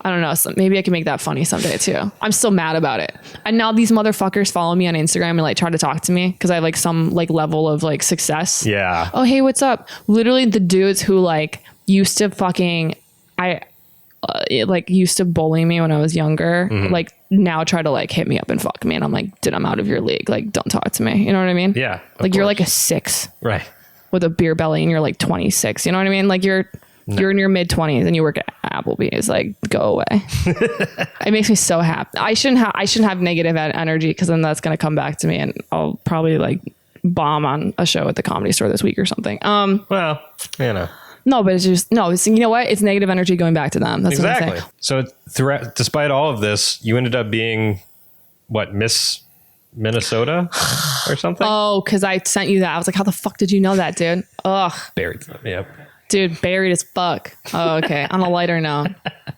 I don't know. So maybe I can make that funny someday too. I'm still mad about it. And now these motherfuckers follow me on Instagram and like try to talk to me because I have like some like level of like success. Yeah. Oh, hey, what's up? Literally the dudes who like used to fucking, used to bully me when I was younger, like now try to like hit me up and fuck me. And I'm like, dude, I'm out of your league. Like, don't talk to me. You know what I mean? Yeah. Like you're like a 6. Right. With a beer belly and you're like 26. You know what I mean? Like you're in your mid-20s and you work at Applebee's. Like, go away. It makes me so happy. I shouldn't have negative energy because then that's gonna come back to me and I'll probably like bomb on a show at the Comedy Store this week or something. Well, you know. No, but it's just you know what? It's negative energy going back to them. That's exactly what I'm saying. So despite all of this, you ended up being what, Miss Minnesota or something? Oh, because I sent you that. I was like, how the fuck did you know that, dude? Ugh. Buried them. Yep. Dude, buried as fuck. Oh, okay. On a lighter note,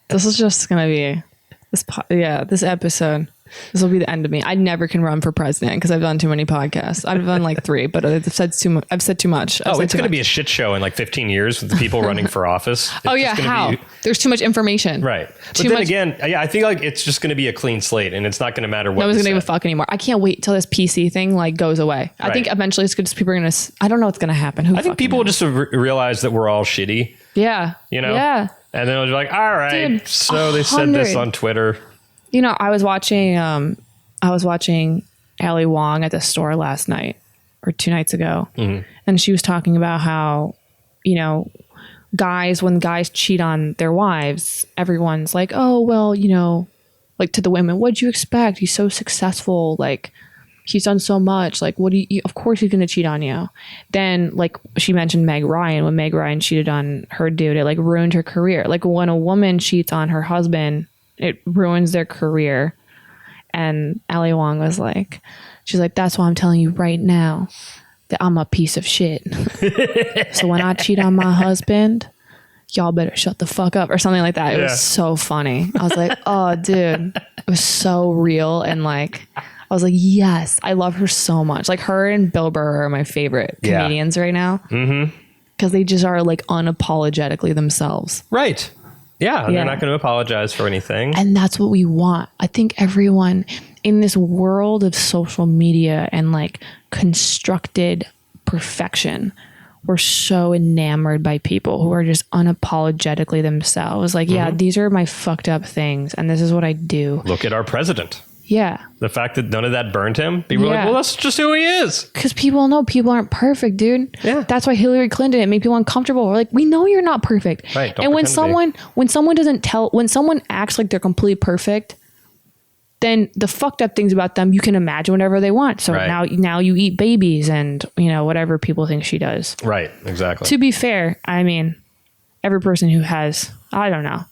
this is just gonna be this episode. This will be the end of me. I never can run for president because I've done too many podcasts. I've done like 3, but I've said too much. It's going to be a shit show in like 15 years with the people running for office. How? There's too much information. Right. But then again, I think like it's just going to be a clean slate and it's not going to matter what. No one's going to give a fuck anymore. I can't wait till this PC thing like goes away. I think eventually it's just people are going to, I don't know what's going to happen. I think people will just realize that we're all shitty. Yeah. You know? Yeah. And then it'll be like, all right. Dude, so they said this on Twitter. You know, I was watching Ali Wong at the store last night or 2 nights ago. And she was talking about how, when guys cheat on their wives, everyone's like, oh, well, like to the women, what'd you expect? He's so successful. Like, he's done so much. Like, what do you, of course he's going to cheat on you. Then, like, she mentioned Meg Ryan. When Meg Ryan cheated on her dude, it like ruined her career. Like, when a woman cheats on her husband, it ruins their career. And Ali Wong was like, she's like, that's why I'm telling you right now that I'm a piece of shit. So when I cheat on my husband, y'all better shut the fuck up or something like that. It was so funny. I was like, oh, dude, it was so real. And like, I was like, yes, I love her so much. Like, her and Bill Burr are my favorite comedians right now. Because they just are like unapologetically themselves. Right. Yeah. They're not going to apologize for anything. And that's what we want. I think everyone in this world of social media and like constructed perfection, we're so enamored by people who are just unapologetically themselves. Like, yeah, these are my fucked up things. And this is what I do. Look at our president. Yeah. The fact that none of that burned him. People were like, well, that's just who he is. Because people know people aren't perfect, dude. Yeah. That's why Hillary Clinton, it made people uncomfortable. We're like, we know you're not perfect. Right. And when someone acts like they're completely perfect, then the fucked up things about them, you can imagine whatever they want. So now you eat babies and, whatever people think she does. Right. Exactly. To be fair, I mean, every person who has, I don't know.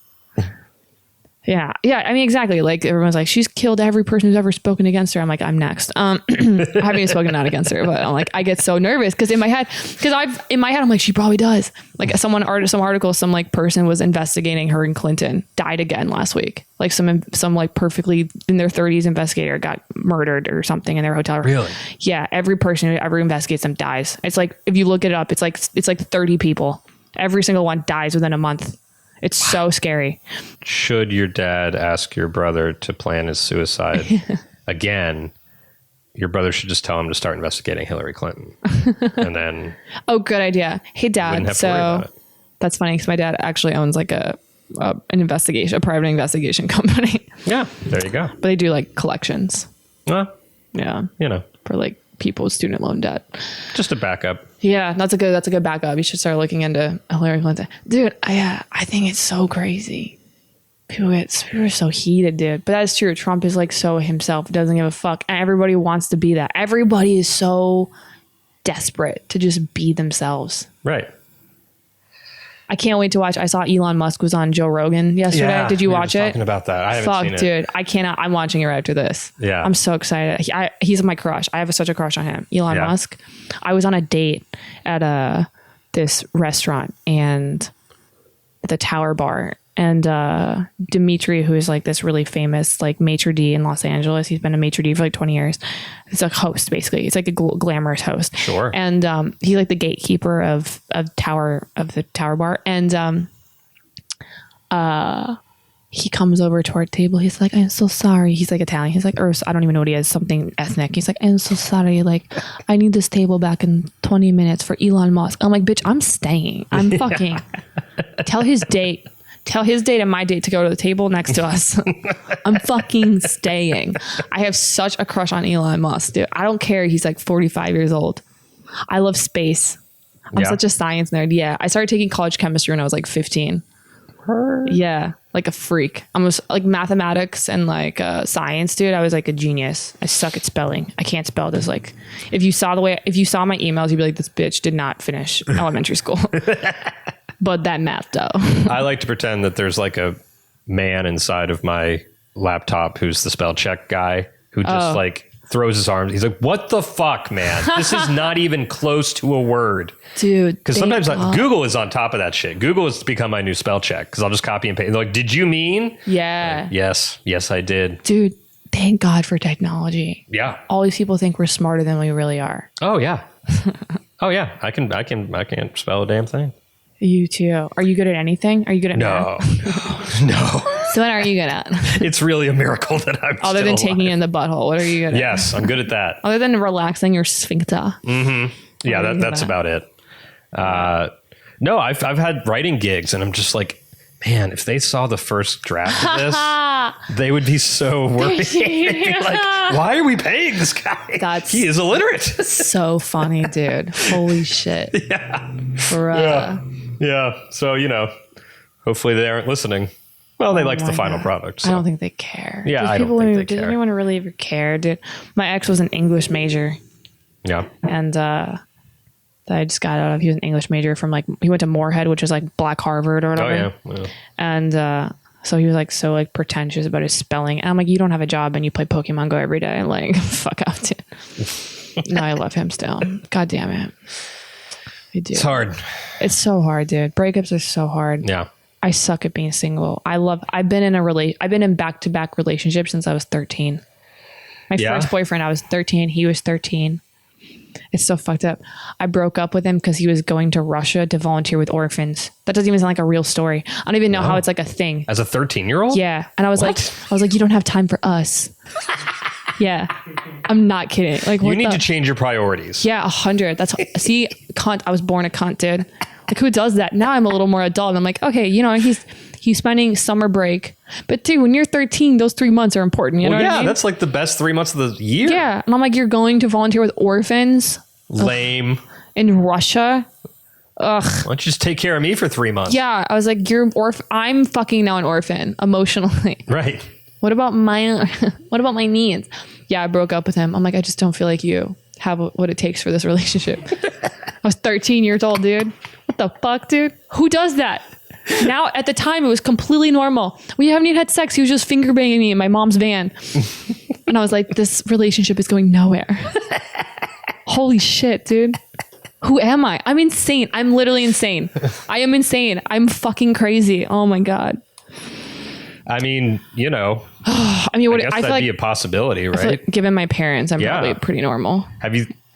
Yeah. I mean, exactly. Like, everyone's like, she's killed every person who's ever spoken against her. I'm like, I'm next. I haven't even spoken out against her, but I'm like, I get so nervous because in my head, I'm like, she probably does. Like, some article, some like person was investigating her and Clinton died again last week. Like some like perfectly in their 30s investigator got murdered or something in their hotel room. Really? Yeah. Every person who ever investigates them dies. It's like, if you look it up, it's like 30 people. Every single one dies within a month. It's so scary. Should your dad ask your brother to plan his suicide again, your brother should just tell him to start investigating Hillary Clinton. And then... Oh, good idea. Hey, Dad. So that's funny because my dad actually owns like a private investigation company. Yeah, there you go. But they do like collections. Well, yeah. For like people's student loan debt. Just a backup. Yeah, that's a good backup. You should start looking into Hillary Clinton. Dude, I think it's so crazy. People are so heated, dude. But that's true. Trump is like so himself. Doesn't give a fuck. And everybody wants to be that. Everybody is so desperate to just be themselves. Right. I can't wait to watch. I saw Elon Musk was on Joe Rogan yesterday. Yeah, Did you watch it? Talking about that. I haven't seen it. Dude. I cannot. I'm watching it right after this. Yeah. I'm so excited. He's my crush. I have such a crush on him. Elon Musk. I was on a date at this restaurant and at the Tower Bar. And Dimitri, who is like this really famous like maitre d' in Los Angeles. He's been a maitre d' for like 20 years. It's a host, basically. He's like a glamorous host. Sure. And he's like the gatekeeper of the Tower Bar. And he comes over to our table. He's like, I'm so sorry. He's like Italian. He's like, or I don't even know what he is, something ethnic. He's like, I'm so sorry. Like, I need this table back in 20 minutes for Elon Musk. I'm like, bitch, I'm staying. I'm fucking. Tell his date and my date to go to the table next to us. I'm fucking staying. I have such a crush on Elon Musk, dude. I don't care. He's like 45 years old. I love space. I'm such a science nerd. Yeah. I started taking college chemistry when I was like 15. Yeah. Like a freak. Almost like mathematics and like science, dude. I was like a genius. I suck at spelling. I can't spell this. Like if you saw my emails, you'd be like, this bitch did not finish elementary school. But that math, though. I like to pretend that there's like a man inside of my laptop who's the spell check guy who just like throws his arms. He's like, what the fuck, man? This is not even close to a word. Dude. Because sometimes Google is on top of that shit. Google has become my new spell check because I'll just copy and paste. They're like, did you mean? Yeah. Like, yes, I did. Dude, thank God for technology. Yeah. All these people think we're smarter than we really are. Oh, yeah. I can't spell a damn thing. You too. Are you good at anything? Are you good at No. So what are you good at? It's really a miracle that I'm Other than taking it in the butthole, what are you good at? Yes, I'm good at that. Other than relaxing your sphincter. Mm-hmm. Yeah, that's about it. No, I've had writing gigs and I'm just like, man, if they saw the first draft of this, they would be so worried. They'd be like, Why are we paying this guy? He is illiterate. So funny, dude. Holy shit. Yeah. Yeah. So, hopefully they aren't listening. Well, they liked the final product. So. I don't think they care. Yeah, I don't think they care. Does anyone really ever care, dude? My ex was an English major. Yeah. And that I just got out of. He was an English major from he went to Moorhead, which is like Black Harvard or whatever. Oh, yeah. And so he was like so like pretentious about his spelling. And I'm like, you don't have a job and you play Pokemon Go every day. Like, fuck off, dude. No, I love him still. God damn it. I do. It's hard. It's so hard, dude. Breakups are so hard. Yeah. I suck at being single. I've been in back-to-back relationships since I was 13. My first boyfriend, I was 13. He was 13. It's so fucked up. I broke up with him because he was going to Russia to volunteer with orphans. That doesn't even sound like a real story. I don't even know how it's like a thing. As a 13-year-old? Yeah. And I was like, you don't have time for us. Yeah. I'm not kidding. Like, you need to change your priorities. Yeah, 100. See, cunt. I was born a cunt, dude. Like, who does that? Now I'm a little more adult. I'm like, okay, he's spending summer break. But dude, when you're 13, those 3 months are important. You know what I mean? That's like the best 3 months of the year. Yeah. And I'm like, you're going to volunteer with orphans? Lame. In Russia? Ugh. Why don't you just take care of me for 3 months? Yeah. I was like, I'm fucking now an orphan emotionally. Right. What about my needs? Yeah, I broke up with him. I'm like, I just don't feel like you have what it takes for this relationship. I was 13 years old, dude. What the fuck, dude? Who does that? Now, at the time, it was completely normal. We haven't even had sex. He was just finger banging me in my mom's van. And I was like, this relationship is going nowhere. Holy shit, dude. Who am I? I'm insane. I'm literally insane. I am insane. I'm fucking crazy. Oh my God. I mean, I feel that'd like be a possibility, right? I feel like given my parents, I'm probably pretty normal. I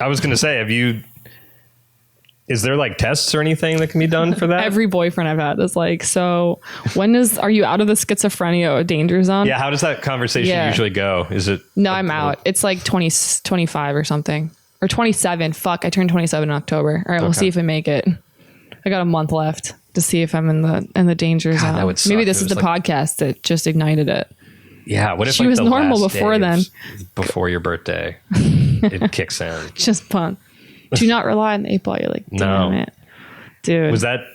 was going to say, is there like tests or anything that can be done for that? Every boyfriend I've had is like, so are you out of the schizophrenia danger zone? Yeah. How does that conversation usually go? Is it? No, I'm out. It's like 25 or something, or 27. Fuck. I turned 27 in October. All right. We'll see if I make it. I got a month left to see if I'm in the danger zone. That would suck. Maybe this is the podcast that just ignited it. Yeah. What if she was normal before then? Before your birthday, it kicks in. Just fun. Do not rely on the 8 ball. You're like, damn it, dude.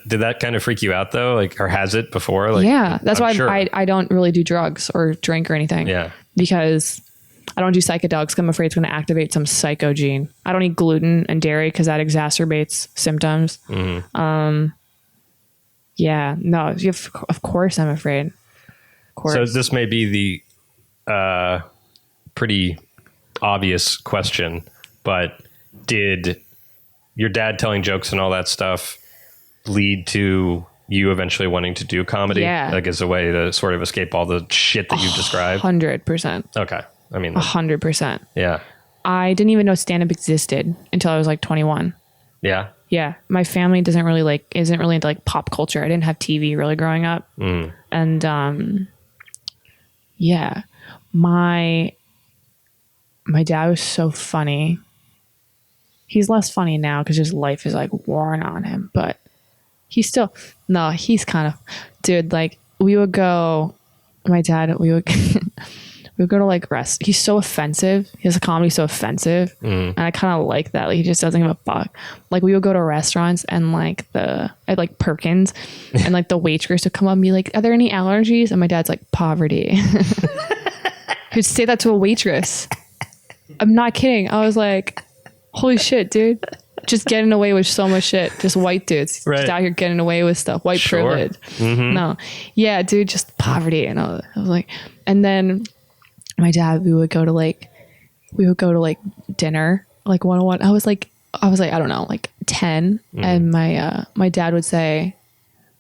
Did that kind of freak you out though? Like, or has it before? Like, yeah, that's why I don't really do drugs or drink or anything. Yeah, because I don't do psychedelics because I'm afraid it's going to activate some psycho gene. I don't eat gluten and dairy because that exacerbates symptoms. Mm-hmm. Yeah, no, of course I'm afraid. Of course. So this may be the pretty obvious question, but did your dad telling jokes and all that stuff lead to you eventually wanting to do comedy? Yeah. Like as a way to sort of escape all the shit that you've described? 100%. Okay. I mean, 100%. Yeah. I didn't even know stand-up existed until I was like 21. Yeah. Yeah. My family isn't really into like pop culture. I didn't have TV really growing up. Mm. And yeah. My dad was so funny. He's less funny now because his life is like worn on him, but he's kind of, dude, like we would go to like rest. He's so offensive. His comedy so offensive. And I kind of like that. Like he just doesn't give a fuck. Like we would go to restaurants and like at like Perkins and like the waitress would come up and be like, are there any allergies? And my dad's like, poverty. He'd say that to a waitress. I'm not kidding. I was like, holy shit, dude. Just getting away with so much shit. Just white dudes. Right. Just out here getting away with stuff. White privilege. Mm-hmm. No. Yeah, dude, just poverty. And I was like, and then my dad, we would go to like dinner, like 101. I was like, I don't know, like 10. And my dad would say,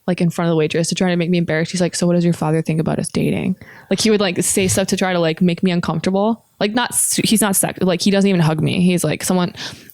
like in front of the waitress to try to make me embarrassed. He's like, so what does your father think about us dating? Like he would like say stuff to try to like make me uncomfortable. Like he's not sex. Like he doesn't even hug me. He's like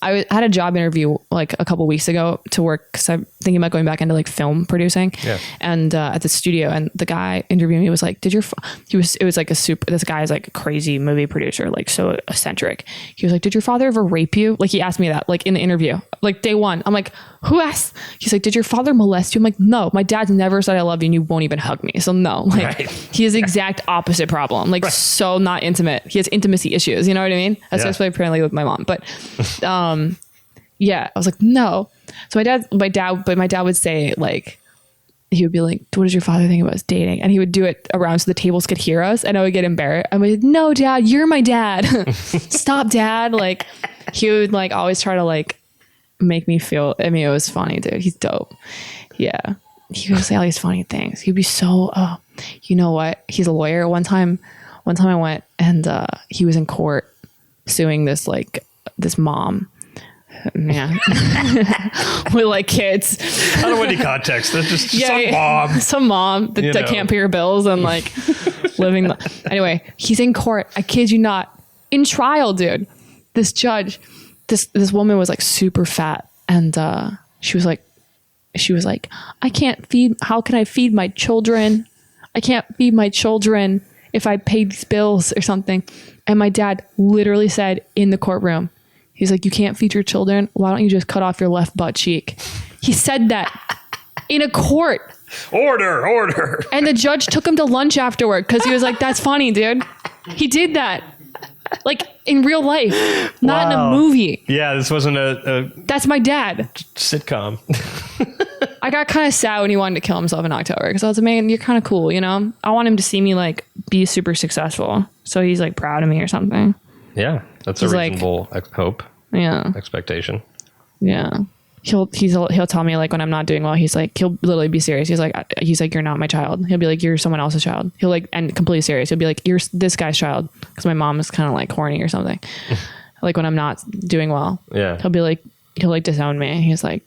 I had a job interview like a couple weeks ago to work because I'm thinking about going back into like film producing. Yeah. And at the studio, and the guy interviewing me was like, it was like this guy is like a crazy movie producer, like so eccentric. He was like, did your father ever rape you? Like he asked me that like in the interview, like day one. I'm like, who asked? He's like, did your father molest you? I'm like, no, my dad's never said I love you and you won't even hug me. So no, like he has the exact opposite problem. Like so not intimate. He has intimacy intimacy issues. You know what I mean? Especially apparently with my mom. But yeah, I was like, no. So my dad would say like, he would be like, what does your father think about us dating? And he would do it around so the tables could hear us. And I would get embarrassed. I'm like, no, Dad, you're my dad. Stop, Dad. Like, he would like always try to like make me feel, I mean, it was funny, dude. He's dope. Yeah. He would say all these funny things. He'd be so, you know what? He's a lawyer. One time I went and he was in court suing this mom. Yeah. With like kids. I don't know any context. That's just some mom that can't pay her bills and like living. Anyway, he's in court. I kid you not. In trial, dude. This judge, this woman was like super fat, and she was like, I can't feed. How can I feed my children? I can't feed my children if I pay these bills or something. And my dad literally said in the courtroom, he's like, you can't feed your children. Why don't you just cut off your left butt cheek? He said that in a court. Order. And the judge took him to lunch afterward because he was like, that's funny, dude. He did that. Like in real life, not in a movie. Yeah, this wasn't a That's my dad. Sitcom. I got kind of sad when he wanted to kill himself in October because I was like, man, you're kind of cool, you know? I want him to see me like be super successful. So he's like proud of me or something. Yeah, that's a reasonable hope. Yeah. Expectation. Yeah. He'll tell me like when I'm not doing well, he's like, he'll literally be serious. He's like, you're not my child. He'll be like, you're someone else's child. He'll like, and completely serious. He'll be like, you're this guy's child. Cause my mom is kind of like horny or something. Like when I'm not doing well, he'll be like, he'll like disown me. He's like,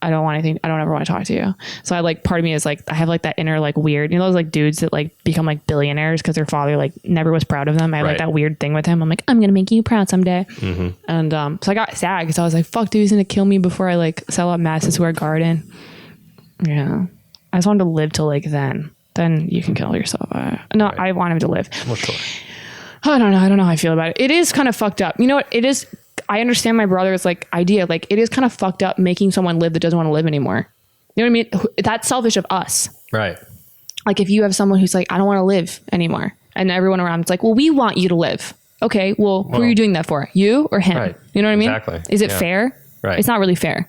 I don't want anything. I don't ever want to talk to you. So I like, part of me is like, I have like that inner like weird, you know, those like dudes that like become like billionaires because their father like never was proud of them. I have like that weird thing with him. I'm like, I'm going to make you proud someday. Mm-hmm. And so I got sad because I was like, fuck, dude, he's going to kill me before I like sell out Madison Square Garden. Yeah. I just wanted to live till like then you can kill yourself. I want him to live. Well, sure. I don't know how I feel about it. It is kind of fucked up. You know what? It is. I understand my brother's like idea. Like it is kind of fucked up making someone live that doesn't want to live anymore. You know what I mean? That's selfish of us. Right. Like if you have someone who's like, I don't want to live anymore. And everyone around it's like, well, we want you to live. Okay. Well, who are you doing that for? You or him? Right. You know what I mean? Exactly. Is it fair? Right. It's not really fair.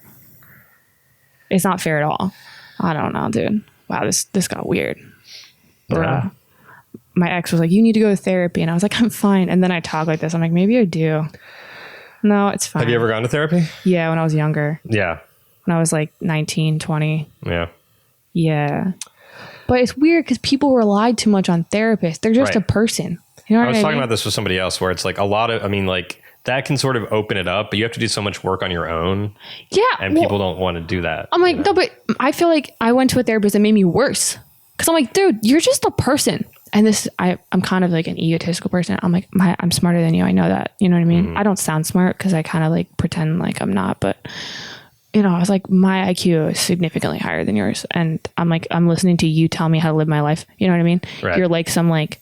It's not fair at all. I don't know, dude. Wow. This got weird. Yeah. My ex was like, you need to go to therapy. And I was like, I'm fine. And then I talk like this. I'm like, maybe I do. No, it's fine. Have you ever gone to therapy? Yeah, when I was younger. Yeah. When I was like 19, 20. Yeah. Yeah. But it's weird because people rely too much on therapists. They're just a person. You know what I mean? I was talking about this with somebody else where it's like a lot of, I mean, like that can sort of open it up, but you have to do so much work on your own. Yeah. And people don't want to do that. I'm like, no, but I feel like I went to a therapist that made me worse. Because I'm like, dude, you're just a person. And I'm kind of like an egotistical person. I'm like, I'm smarter than you. I know that. You know what I mean? Mm-hmm. I don't sound smart because I kind of like pretend like I'm not. But, you know, I was like, my IQ is significantly higher than yours. And I'm like, I'm listening to you tell me how to live my life. You know what I mean? Right. You're like some like,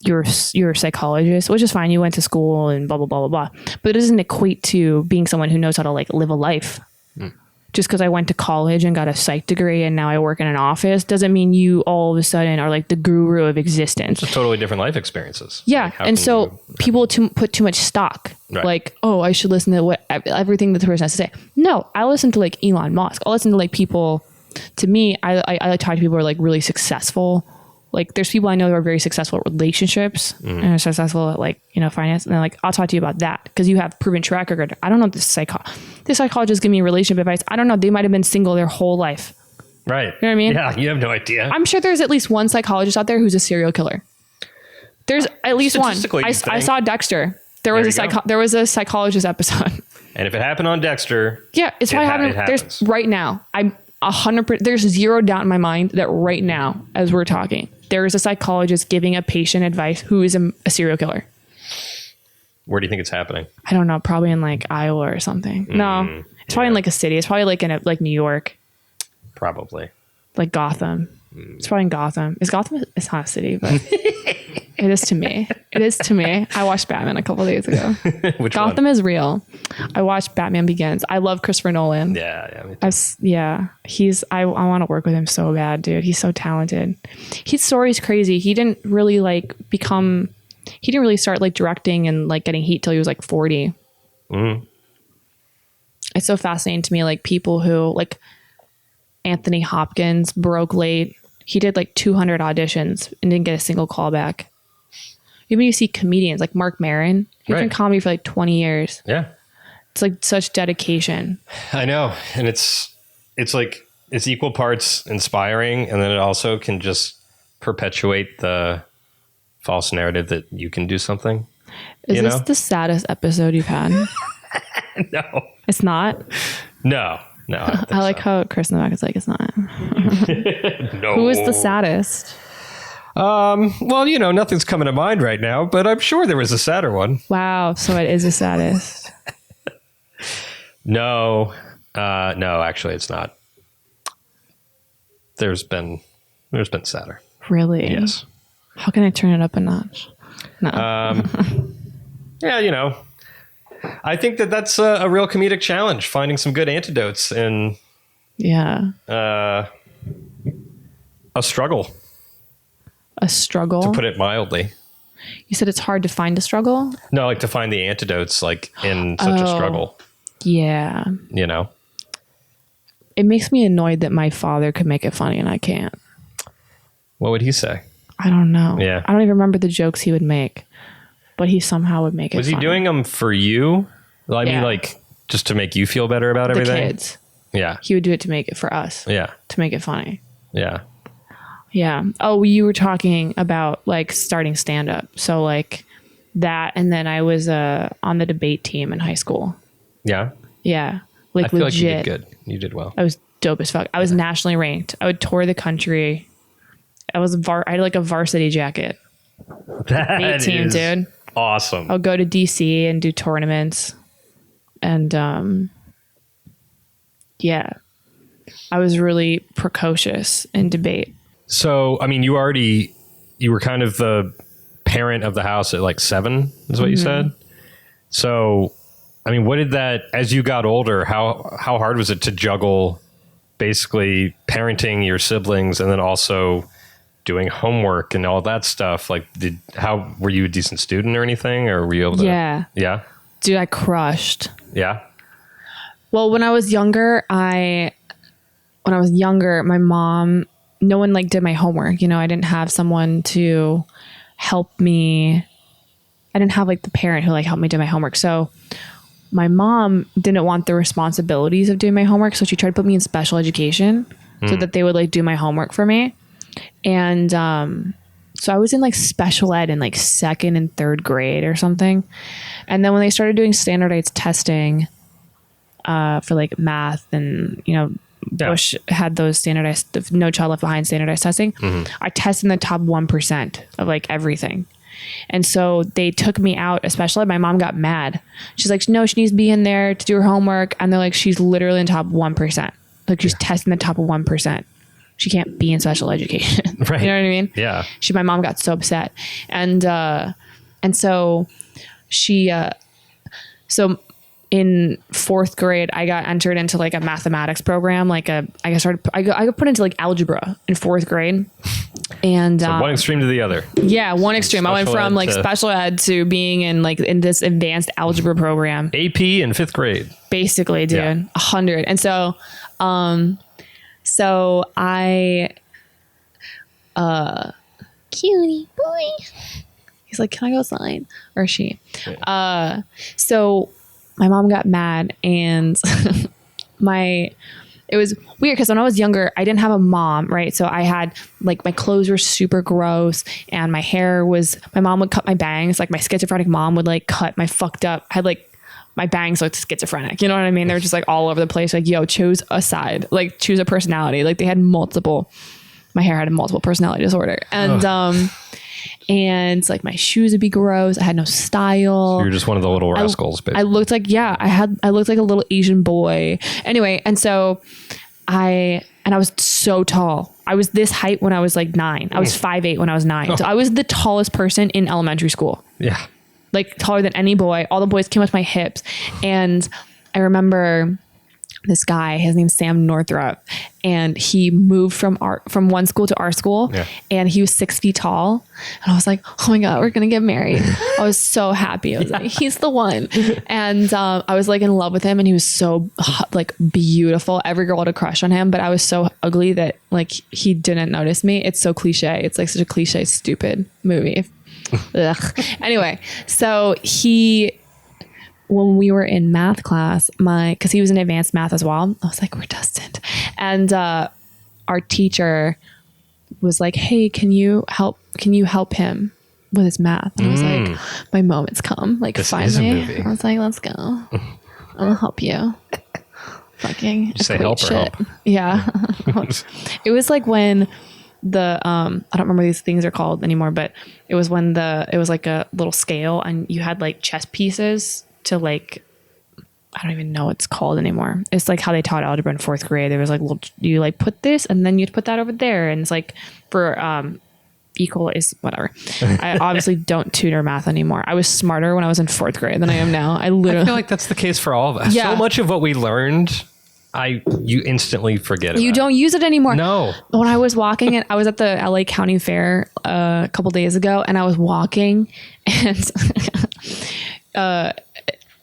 you're a psychologist, which is fine. You went to school and blah, blah, blah, blah, blah. But it doesn't equate to being someone who knows how to like live a life. Just because I went to college and got a psych degree and now I work in an office doesn't mean you all of a sudden are like the guru of existence. It's totally different life experiences. Yeah. Like and so people put too much stock. Right. Like, oh, I should listen to everything that the person has to say. No, I listen to like Elon Musk. I'll listen to like people, to me, I like talk to people who are like really successful. Like there's people I know who are very successful at relationships and are successful at like, you know, finance. And they're like, I'll talk to you about that because you have proven track record. I don't know if this psychologist give me relationship advice. I don't know. They might have been single their whole life. Right. You know what I mean? Yeah. You have no idea. I'm sure there's at least one psychologist out there who's a serial killer. There's at least one. I saw Dexter. There was a psychologist episode. And if it happened on Dexter. Yeah. It's probably happening. There's right now. I'm 100%. There's zero doubt in my mind that right now, as we're talking, there is a psychologist giving a patient advice who is a serial killer. Where do you think it's happening? I don't know. Probably in like Iowa or something. No, it's probably in like a city. It's probably like in like New York. Probably. Like Gotham. It's probably in Gotham. Is Gotham? It's not a city, but it is to me. It is to me. I watched Batman a couple of days ago. Which Gotham one? is real. I watched Batman Begins. I love Christopher Nolan. Yeah. I want to work with him so bad, dude. He's so talented. His story's crazy. He didn't really like become he didn't really start like directing and like getting heat till he was like 40. It's so fascinating to me, like people who like Anthony Hopkins broke late. He did like 200 auditions and didn't get a single call back. Even you see comedians like Mark Maron, he's been in comedy for like 20 years. Yeah. It's like such dedication. I know. And it's like, it's equal parts inspiring. And then it also can just perpetuate the false narrative that you can do something. Is this the saddest episode you've had? No. It's not? No. I like how Chris in the back is like, it's not. No. Who is the saddest? Well, nothing's coming to mind right now, but I'm sure there was a sadder one. Wow. So it is the saddest. No, actually it's not. There's been sadder. Really? Yes. How can I turn it up a notch? No. Yeah, I think that's a real comedic challenge, finding some good antidotes in a struggle. A struggle? To put it mildly. You said it's hard to find a struggle? No, like to find the antidotes like in such a struggle. Yeah. It makes me annoyed that my father could make it funny and I can't. What would he say? I don't know. Yeah. I don't even remember the jokes he would make, but he somehow would make it Was funny. he doing them for you? Well, I mean, like, just to make you feel better about everything? The kids. Yeah. He would do it to make it for us. Yeah. To make it funny. Yeah. Yeah. Oh, you were talking about like starting stand-up. So like that, and then I was on the debate team in high school. Yeah? Yeah. Like I feel legit. like you did good. You did well. I was dope as fuck. I was nationally ranked. I would tour the country. I had like a varsity jacket. That Debate team, is dude. Awesome. I'll go to DC and do tournaments. And yeah. I was really precocious in debate. So, I mean, you were kind of the parent of the house at like 7 is what you said. So, I mean, what did that, as you got older, how hard was it to juggle basically parenting your siblings and then also doing homework and all that stuff? Like, were you a decent student or anything, or were you able to? Yeah. Dude, I crushed. Yeah. Well, when I was younger, my mom, no one like did my homework. I didn't have someone to help me. I didn't have like the parent who like helped me do my homework. So my mom didn't want the responsibilities of doing my homework. So she tried to put me in special education so that they would like do my homework for me. And, so I was in like special ed in like 2nd and 3rd grade or something. And then when they started doing standardized testing, for like math and, Bush had those standardized, No Child Left Behind standardized testing. I tested in the top 1% of like everything. And so they took me out, especially my mom got mad. She's like, no, she needs to be in there to do her homework. And they're like, she's literally in the top 1%. Like she's testing the top of 1%. She can't be in special education. Right. You know what I mean? Yeah. My mom got so upset. And so she, so in 4th grade, I got entered into like a mathematics program. I got put into like algebra in 4th grade. And so one extreme to the other. Yeah, one extreme. I went from like special ed to being in like in this advanced algebra program. AP in 5th grade. Basically, dude. 100. And so I cutie boy. He's like, can I go outside? Or she. Yeah. So my mom got mad and it was weird because when I was younger, I didn't have a mom, right? So I had like my clothes were super gross and my mom would cut my bangs. Like my schizophrenic mom would like cut my fucked up, had like my bangs looked schizophrenic. You know what I mean? They were just like all over the place. Like, yo, choose a side, like choose a personality. Like they had my hair had a multiple personality disorder. And, and like my shoes would be gross. I had no style. So you're just one of the little rascals, basically. I looked like, I looked like a little Asian boy. Anyway. And so I was so tall. I was this height when I was like 9. I was 5'8" when I was 9. Oh. So I was the tallest person in elementary school. Yeah. Like taller than any boy. All the boys came up to my hips. And I remember this guy, his name's Sam Northrup, and he moved from one school to our school, and he was 6 feet tall, and I was like, oh my God, we're gonna get married. I was so happy. I was like, he's the one. And I was like in love with him, and he was so like beautiful. Every girl had a crush on him, but I was so ugly that like he didn't notice me. It's so cliche. It's like such a cliche, stupid movie. Ugh. Anyway, so when we were in math class, because he was in advanced math as well, I was like, we're destined. And our teacher was like, hey, can you help him with his math? And I was like, my moment's come. Like, this finally. I was like, let's go. I'll help you. Fucking say help or shit. help. Yeah. It was like when I don't remember these things are called anymore, but it was when it was like a little scale, and you had like chess pieces to like, I don't even know what it's called anymore. It's like how they taught algebra in 4th grade. There was like, you like put this and then you'd put that over there. And it's like for equal is whatever. I obviously don't tutor math anymore. I was smarter when I was in 4th grade than I am now. I feel like that's the case for all of us. Yeah. So much of what we learned, you instantly forget it. You don't use it anymore. No. When I was walking, I was at the LA County Fair a couple days ago, and I was walking, and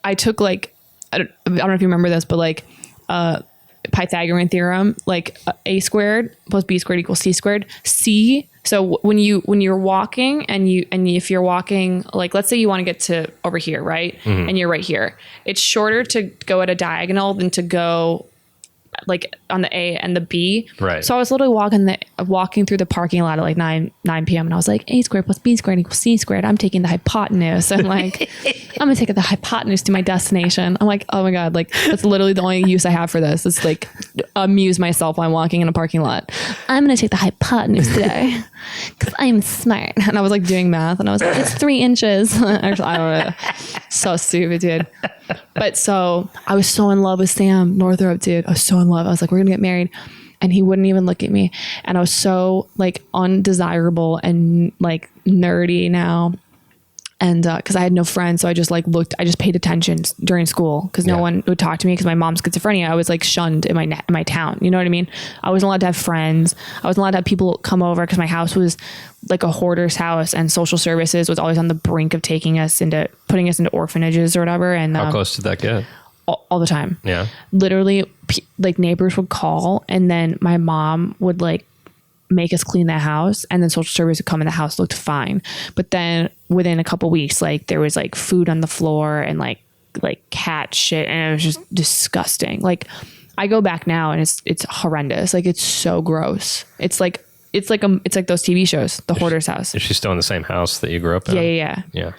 I took like, I don't know if you remember this, but like Pythagorean theorem, like a squared plus b squared equals c squared. So when you're walking and if you're walking, like, let's say you want to get to over here, right? Mm-hmm. And you're right here. It's shorter to go at a diagonal than to go like on the A and the B. Right. So I was literally walking through the parking lot at like 9 p.m. and I was like, A squared plus B squared equals C squared. I'm taking the hypotenuse. I'm like, I'm gonna take the hypotenuse to my destination. I'm like, oh my God, like that's literally the only use I have for this. It's like amuse myself while I'm walking in a parking lot. I'm gonna take the hypotenuse today because I'm smart. And I was like doing math and I was like, it's 3 inches. Actually, I don't know. So stupid, dude. But so I was so in love with Sam Northrup, dude. I was so in love. I was like, we're gonna get married. And he wouldn't even look at me. And I was so like undesirable and like nerdy now. And because I had no friends, so I just like I just paid attention during school because no one would talk to me because my mom's schizophrenia. I was like shunned in my town. You know what I mean? I wasn't allowed to have friends. I wasn't allowed to have people come over because my house was like a hoarder's house, and social services was always on the brink of putting us into orphanages or whatever. And how close did that get? All the time. Yeah. Literally, like neighbors would call, and then my mom would like make us clean the house, and then social service would come in. The house looked fine, but then within a couple weeks, like there was like food on the floor and like cat shit, and it was just disgusting. Like I go back now and it's horrendous. Like it's so gross. It's like those TV shows, The Hoarder's House. Is she still in the same house that you grew up in? Yeah.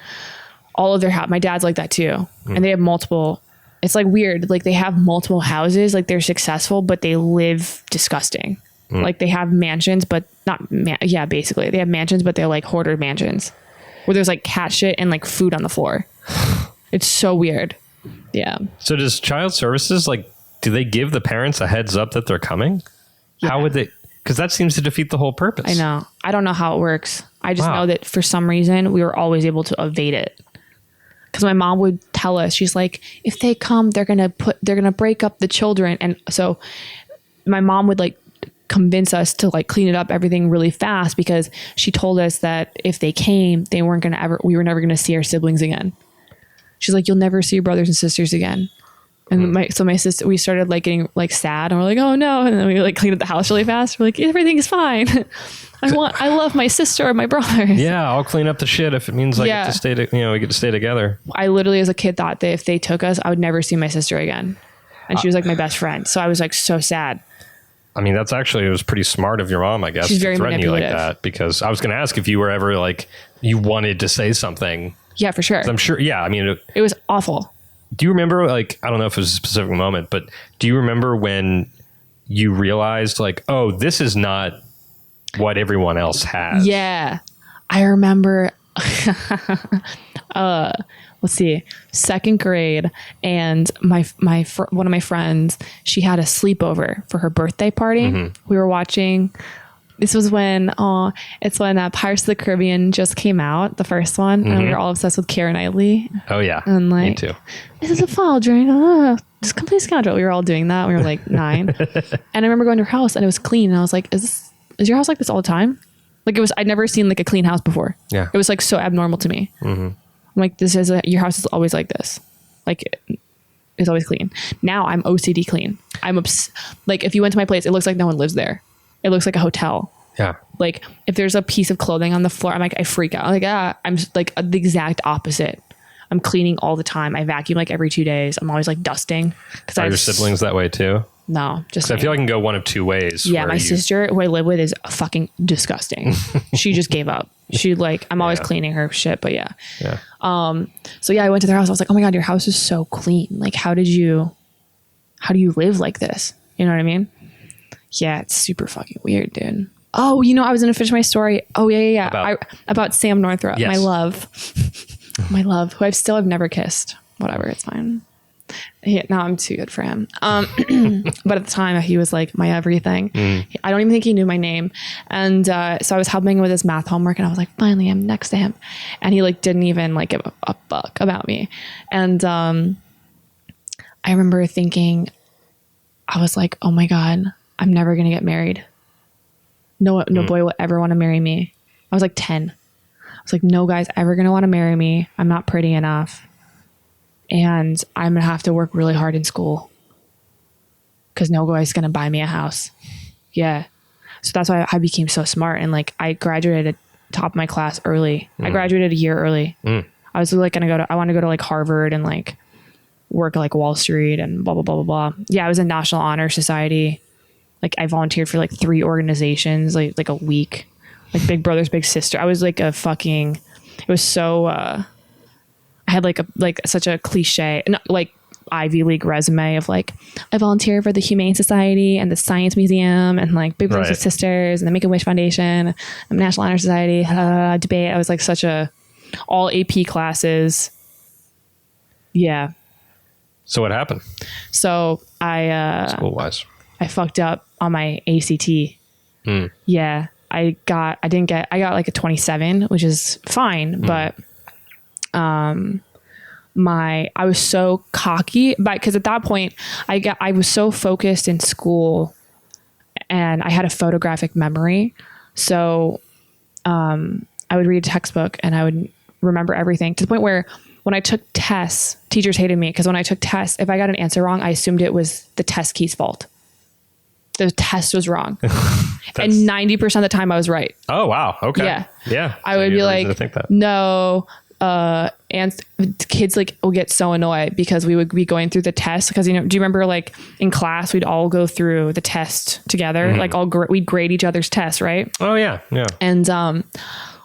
All of their house. My dad's like that too, and they have multiple. It's like weird. Like they have multiple houses. Like they're successful, but they live disgusting. Like they have mansions, but basically they have mansions, but they're like hoarder mansions where there's like cat shit and like food on the floor. It's so weird. Yeah. So does child services, like, do they give the parents a heads up that they're coming? Yeah. How would they? Because that seems to defeat the whole purpose. I know. I don't know how it works. I just know that for some reason we were always able to evade it. Because my mom would tell us, she's like, if they come, they're gonna break up the children, and so my mom would like convince us to like clean it up everything really fast because she told us that if they came, we were never gonna see our siblings again. She's like, you'll never see your brothers and sisters again. And my sister, we started like getting like sad, and we're like, oh no, and then we like cleaned up the house really fast. We're like, everything is fine. I love my sister and my brothers. Yeah, I'll clean up the shit if it means we get to stay together. I literally as a kid thought that if they took us, I would never see my sister again. And she was like my best friend. So I was like so sad. I mean, it was pretty smart of your mom, I guess, She's very to threaten you like manipulative. that, because I was going to ask if you were ever like, you wanted to say something. Yeah, for sure. I'm sure. Yeah. I mean, it was awful. Do you remember, like, I don't know if it was a specific moment, but do you remember when you realized like, oh, this is not what everyone else has? Yeah. I remember, let's see, 2nd grade, and one of my friends, she had a sleepover for her birthday party. Mm-hmm. We were watching. This was when Pirates of the Caribbean just came out, the first one, and we were all obsessed with Keira Knightley. Oh yeah, and like, me too. This is a fall drink. just complete scoundrel. We were all doing that. We were like 9. And I remember going to her house and it was clean. And I was like, is your house like this all the time? Like I'd never seen like a clean house before. Yeah. It was like so abnormal to me. Mm-hmm. I'm like, your house is always like this. Like it's always clean. Now I'm OCD clean. Like if you went to my place, it looks like no one lives there. It looks like a hotel. Yeah. Like if there's a piece of clothing on the floor, I'm like, I freak out. I'm like, I'm just like the exact opposite. I'm cleaning all the time. I vacuum like every 2 days. I'm always like dusting. Are your siblings that way too? No, just I feel like I can go one of two ways. Yeah, my sister who I live with is fucking disgusting. She just gave up. She like, I'm always cleaning her shit, but yeah. Yeah. So yeah, I went to their house. I was like, oh my God, your house is so clean. Like, how do you live like this? You know what I mean? Yeah, it's super fucking weird, dude. Oh, I was going to finish my story. Oh yeah. About Sam Northrup, yes. My love, who I've never kissed. Whatever, it's fine. Yeah, no, I'm too good for him. But at the time, he was like my everything. I don't even think he knew my name. And so I was helping him with his math homework, and I was like, finally, I'm next to him. And he like didn't even like give a fuck about me. And I remember thinking, I was like, oh my God, I'm never gonna get married. No boy will ever want to marry me. I was like 10. I was like, no guy's ever gonna want to marry me. I'm not pretty enough. And I'm going to have to work really hard in school because no guy's going to buy me a house. Yeah. So that's why I became so smart. And like, I graduated top of my class early. I graduated a year early. I was like, I want to go to like Harvard and like work like Wall Street and blah, blah, blah, blah, blah. Yeah. I was in National Honor Society. Like I volunteered for like 3 organizations, like a week, like Big Brothers Big Sister. I was like it was so, I had such a cliche, like Ivy League resume of like, I volunteer for the Humane Society and the Science Museum and like Big Brothers Big Sisters and the Make-A-Wish Foundation, and National Honor Society, debate. I was like such all AP classes. Yeah. So what happened? So school-wise, I fucked up on my ACT. Yeah. I got like a 27, which is fine, but I was so cocky, but because at that point I was so focused in school and I had a photographic memory. So, I would read a textbook and I would remember everything to the point where when I took tests, teachers hated me because when I took tests, if I got an answer wrong, I assumed it was the test key's fault. The test was wrong. And 90% of the time I was right. Oh, wow. Okay. Yeah. Yeah. I would be like, no, and kids like will get so annoyed because we would be going through the test because, do you remember like in class, we'd all go through the test together, like we'd grade each other's tests. Right. Oh yeah. Yeah. And,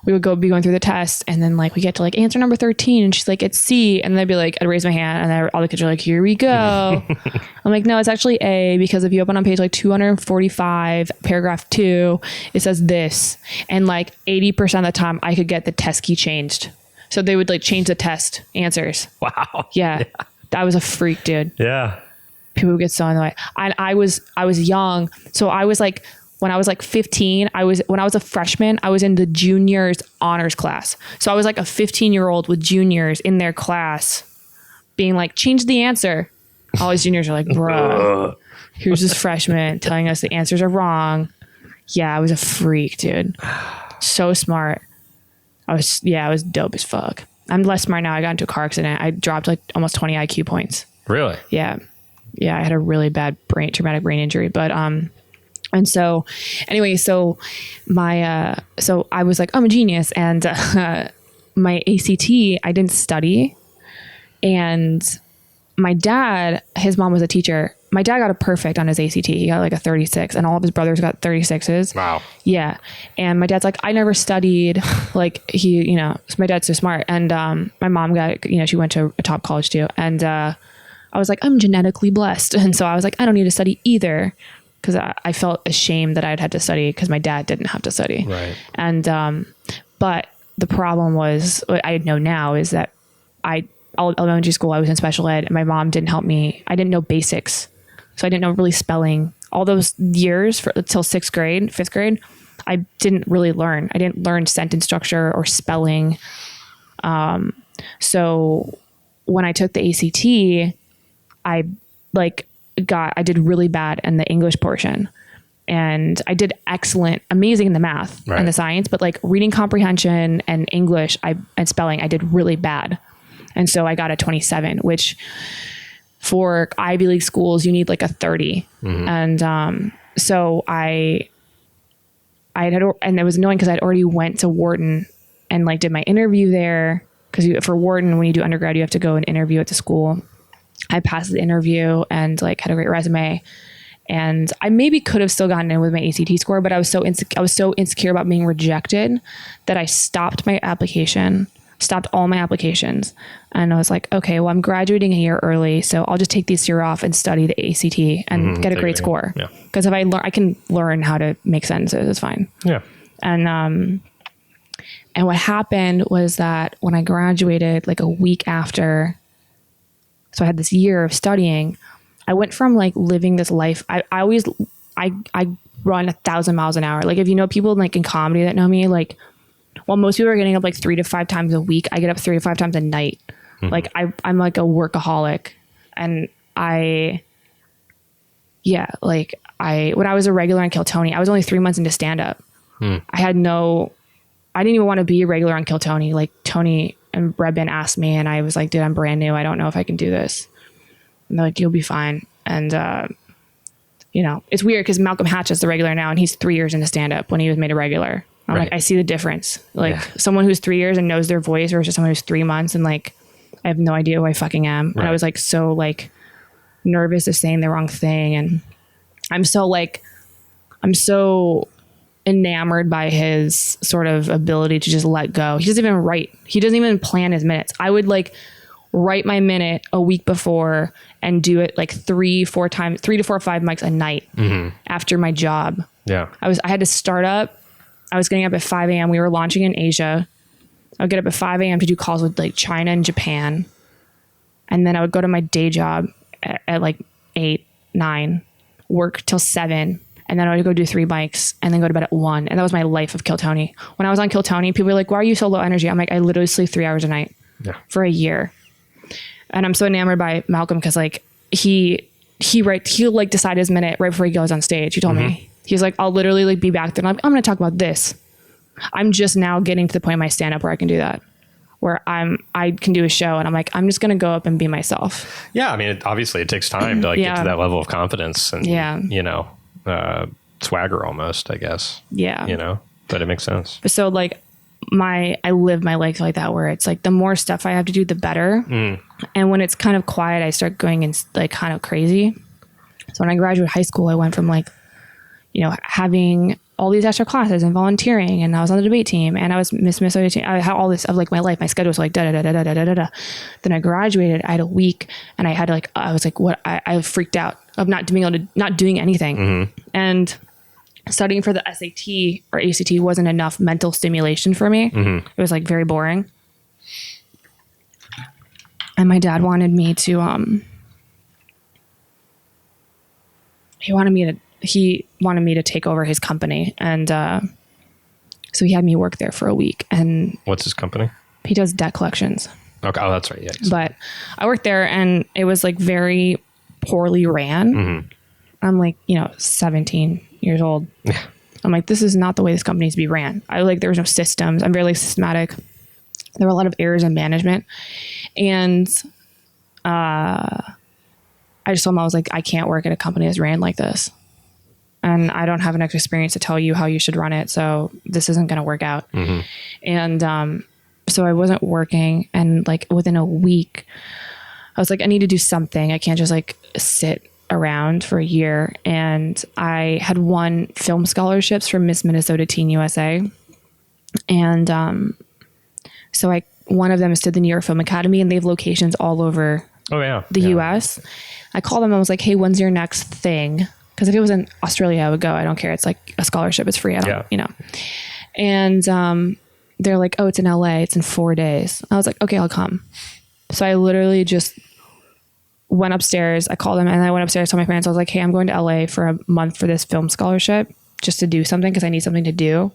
we would be going through the test and then like we get to like answer number 13 and she's like, it's C. And then I'd be like, I'd raise my hand and then all the kids are like, here we go. I'm like, no, it's actually A, because if you open on page like 245, paragraph 2, it says this. And like 80% of the time I could get the test key changed. So they would like change the test answers. Wow. Yeah. I was a freak, dude. Yeah. People would get so annoyed. And I was young. So I was like, when I was like 15, when I was a freshman, I was in the juniors honors class. So I was like a 15-year-old with juniors in their class being like, change the answer. All these juniors are like, bro, here's this freshman telling us the answers are wrong. Yeah, I was a freak, dude. So smart. I was dope as fuck. I'm less smart now. I got into a car accident. I dropped like almost 20 IQ points. Really? Yeah. Yeah. I had a really bad traumatic brain injury, but, and so anyway, so so I was like, I'm a genius. And, my ACT, I didn't study. And my dad, his mom was a teacher. My dad got a perfect on his ACT. He got like a 36 and all of his brothers got 36s. Wow. Yeah. And my dad's like, I never studied. Like my dad's so smart. And, my mom got, she went to a top college too. And, I was like, I'm genetically blessed. And so I was like, I don't need to study either. Cause I felt ashamed that I'd had to study because my dad didn't have to study. Right. And, but the problem was what I know now is that elementary school, I was in special ed and my mom didn't help me. I didn't know basics. So I didn't know really spelling. All those years till 5th grade, I didn't really learn. I didn't learn sentence structure or spelling. So when I took the ACT, like I did really bad in the English portion, and I did amazing in the math and the science, but like reading comprehension and English and spelling, I did really bad. And so I got a 27, which for Ivy League schools, you need like a 30. And so and it was annoying because I'd already went to Wharton and like did my interview there. Because for Wharton, when you do undergrad, you have to go and interview at the school. I passed the interview and like had a great resume. And I maybe could have still gotten in with my ACT score, but I was so insecure about being rejected that I stopped all my applications. And I was like, okay, well, I'm graduating a year early, so I'll just take this year off and study the ACT and get a great score. Because if I can learn how to make sentences, it's fine. Yeah. And what happened was that when I graduated, like a week after, so I had this year of studying, I went from like living this life. I run 1,000 miles an hour. Like if you know people like in comedy that know me, like, while most people are getting up like 3 to 5 times a week, I get up 3 to 5 times a night. Like I'm like a workaholic. And when I was a regular on Kill Tony, I was only 3 months into stand up. I didn't even want to be a regular on Kill Tony. Like Tony and Redban asked me and I was like, dude, I'm brand new. I don't know if I can do this. And they're like, you'll be fine. And, it's weird because Malcolm Hatch is the regular now and he's 3 years into stand up when he was made a regular. I'm like, I see the difference. Like someone who's 3 years and knows their voice versus someone who's 3 months. And like, I have no idea who I fucking am. And I was like, so like nervous of saying the wrong thing. And I'm so enamored by his sort of ability to just let go. He doesn't even write. He doesn't even plan his minutes. I would like write my minute a week before and do it like 3 to 4 or 5 mics a night after my job. Yeah. I had to start up. I was getting up at 5 a.m. We were launching in Asia. I would get up at 5 a.m. to do calls with like China and Japan. And then I would go to my day job at like 8, 9, work till 7. And then I would go do 3 mics and then go to bed at 1. And that was my life of Kill Tony. When I was on Kill Tony, people were like, why are you so low energy? I'm like, I literally sleep 3 hours a night for a year. And I'm so enamored by Malcolm because like he'll like decide his minute right before he goes on stage. He told me. He's like, I'll literally like be back there and I'm going to talk about this. I'm just now getting to the point in my stand up where I can do that, where I can do a show and I'm like, I'm just going to go up and be myself. Yeah. I mean, obviously it takes time to like get to that level of confidence and, swagger almost, I guess. Yeah. But it makes sense. So like I live my life like that, where it's like the more stuff I have to do, the better. And when it's kind of quiet, I start going in like kind of crazy. So when I graduated high school, I went from like, having all these extra classes and volunteering, and I was on the debate team, and I was Miss Minnesota team. I had all this of like my life. My schedule was like da da da da da da da da. Then I graduated. I had a week, and I had like I was like, what? I freaked out of not doing anything, and studying for the SAT or ACT wasn't enough mental stimulation for me. It was like very boring, and my dad wanted me to he wanted me to take over his company. And so he had me work there for a week. And what's his company? He does debt collections. Okay. Oh, that's right. Yeah. But I worked there and it was like very poorly ran. I'm like, 17 years old. Yeah. I'm like, this is not the way this company needs to be ran. There was no systems. I'm very like systematic. There were a lot of errors in management. And I just told him, I was like, I can't work at a company that's ran like this. And I don't have enough experience to tell you how you should run it. So this isn't going to work out. And so I wasn't working. And like within a week, I was like, I need to do something. I can't just like sit around for a year. And I had won film scholarships from Miss Minnesota Teen USA. And so one of them is to the New York Film Academy, and they have locations all over the US. I called them. I was like, hey, when's your next thing? Because if it was in Australia, I would go. I don't care. It's like a scholarship. It's free. I don't, And they're like, oh, it's in LA. It's in 4 days. I was like, okay, I'll come. So I literally just went upstairs. I called them and I went upstairs to my parents. I was like, hey, I'm going to LA for a month for this film scholarship just to do something because I need something to do.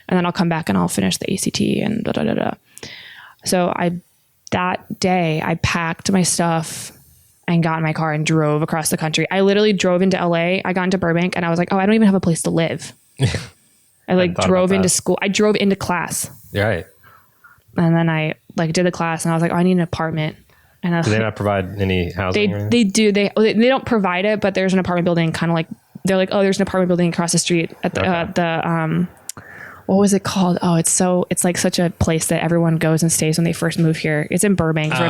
And then I'll come back and I'll finish the ACT and da da da da. So that day I packed my stuff and got in my car and drove across the country. I literally drove into LA. I got into Burbank and I was like, oh, I don't even have a place to live. I like drove into school. I drove into class. Right. And then I like did the class and I was like, oh, I need an apartment. And do they not provide any housing? They do. They don't provide it, but there's an apartment building kind of like, they're like, oh, there's an apartment building across the street at the what was it called? Oh, it's like such a place that everyone goes and stays when they first move here. It's in Burbank. It's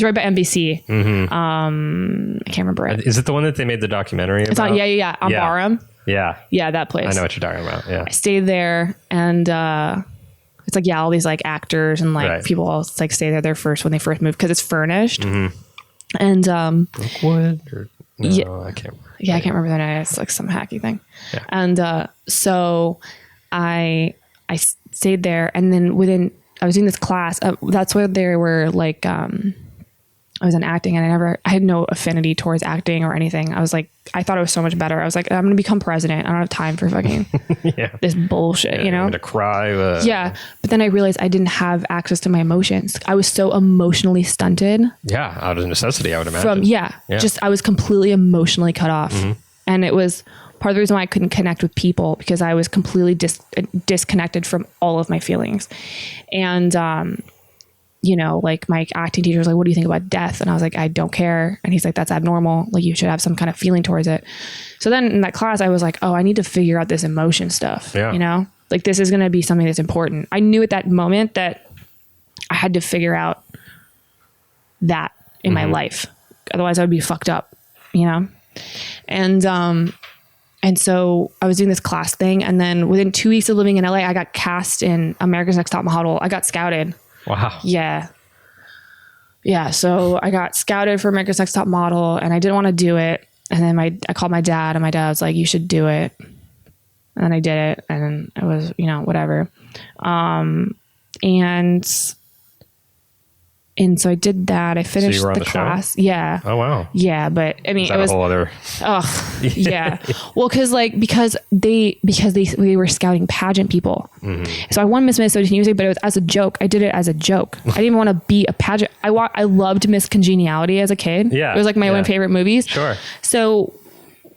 right by NBC. Mm-hmm. I can't remember it. Is it the one that they made the documentary about? It's on, yeah. On Barham. Yeah. Yeah, that place. I know what you're talking about. Yeah. I stayed there and it's like, yeah, all these like actors and like people all like stay there first when they first move because it's furnished. Mm-hmm. And Brookwood or no, yeah, I can't remember. Yeah, I can't remember the name. It's like some hacky thing. Yeah. And so I stayed there, and then I was doing this class. That's where they were like, I was in acting, and I had no affinity towards acting or anything. I was like, I thought it was so much better. I was like, I'm going to become president. I don't have time for fucking this bullshit, you know? I'm going to cry. Yeah. But then I realized I didn't have access to my emotions. I was so emotionally stunted. Yeah. Out of necessity, I would imagine. Just, I was completely emotionally cut off. Mm-hmm. And it was part of the reason why I couldn't connect with people, because I was completely disconnected from all of my feelings. And, you know, like my acting teacher was like, what do you think about death? And I was like, I don't care. And he's like, that's abnormal. Like you should have some kind of feeling towards it. So then in that class, I was like, oh, I need to figure out this emotion stuff. Yeah. You know, like this is going to be something that's important. I knew at that moment that I had to figure out that in my life. Otherwise I would be fucked up, you know? And so I was doing this class thing. And then within 2 weeks of living in LA, I got cast in America's Next Top Model. I got scouted. Wow. Yeah. Yeah. So I got scouted for America's Next Top Model and I didn't want to do it. And then I called my dad and my dad was like, you should do it. And then I did it and it was, you know, whatever. And so I did that. I finished the class. Show? Yeah. Oh, wow. Yeah. But I mean, it was a whole other. Oh, yeah. Well, because they were scouting pageant people. Mm-hmm. So I won Miss Minnesota Teen USA, but it was as a joke. I did it as a joke. I didn't even want to be a pageant. I loved Miss Congeniality as a kid. Yeah. It was like my one of my favorite movies. Sure. So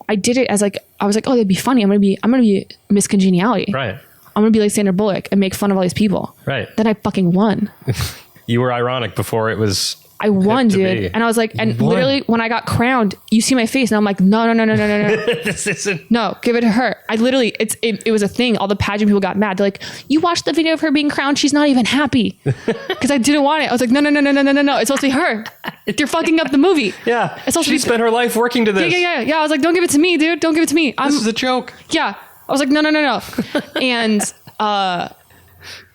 I did it as like, I was like, oh, that'd be funny. I'm going to be Miss Congeniality. Right. I'm going to be like Sandra Bullock and make fun of all these people. Right. Then I fucking won. You were ironic before it was. I won, dude. And I was like, and literally when I got crowned, you see my face and I'm like, no. This isn't. No, give it to her. I literally, it was a thing. All the pageant people got mad. They're like, you watched the video of her being crowned. She's not even happy. Because I didn't want it. I was like, no. It's supposed to be her. You're fucking up the movie. Yeah. She spent her life working to this. Yeah. I was like, don't give it to me, dude. Don't give it to me. This is a joke. Yeah. I was like, no.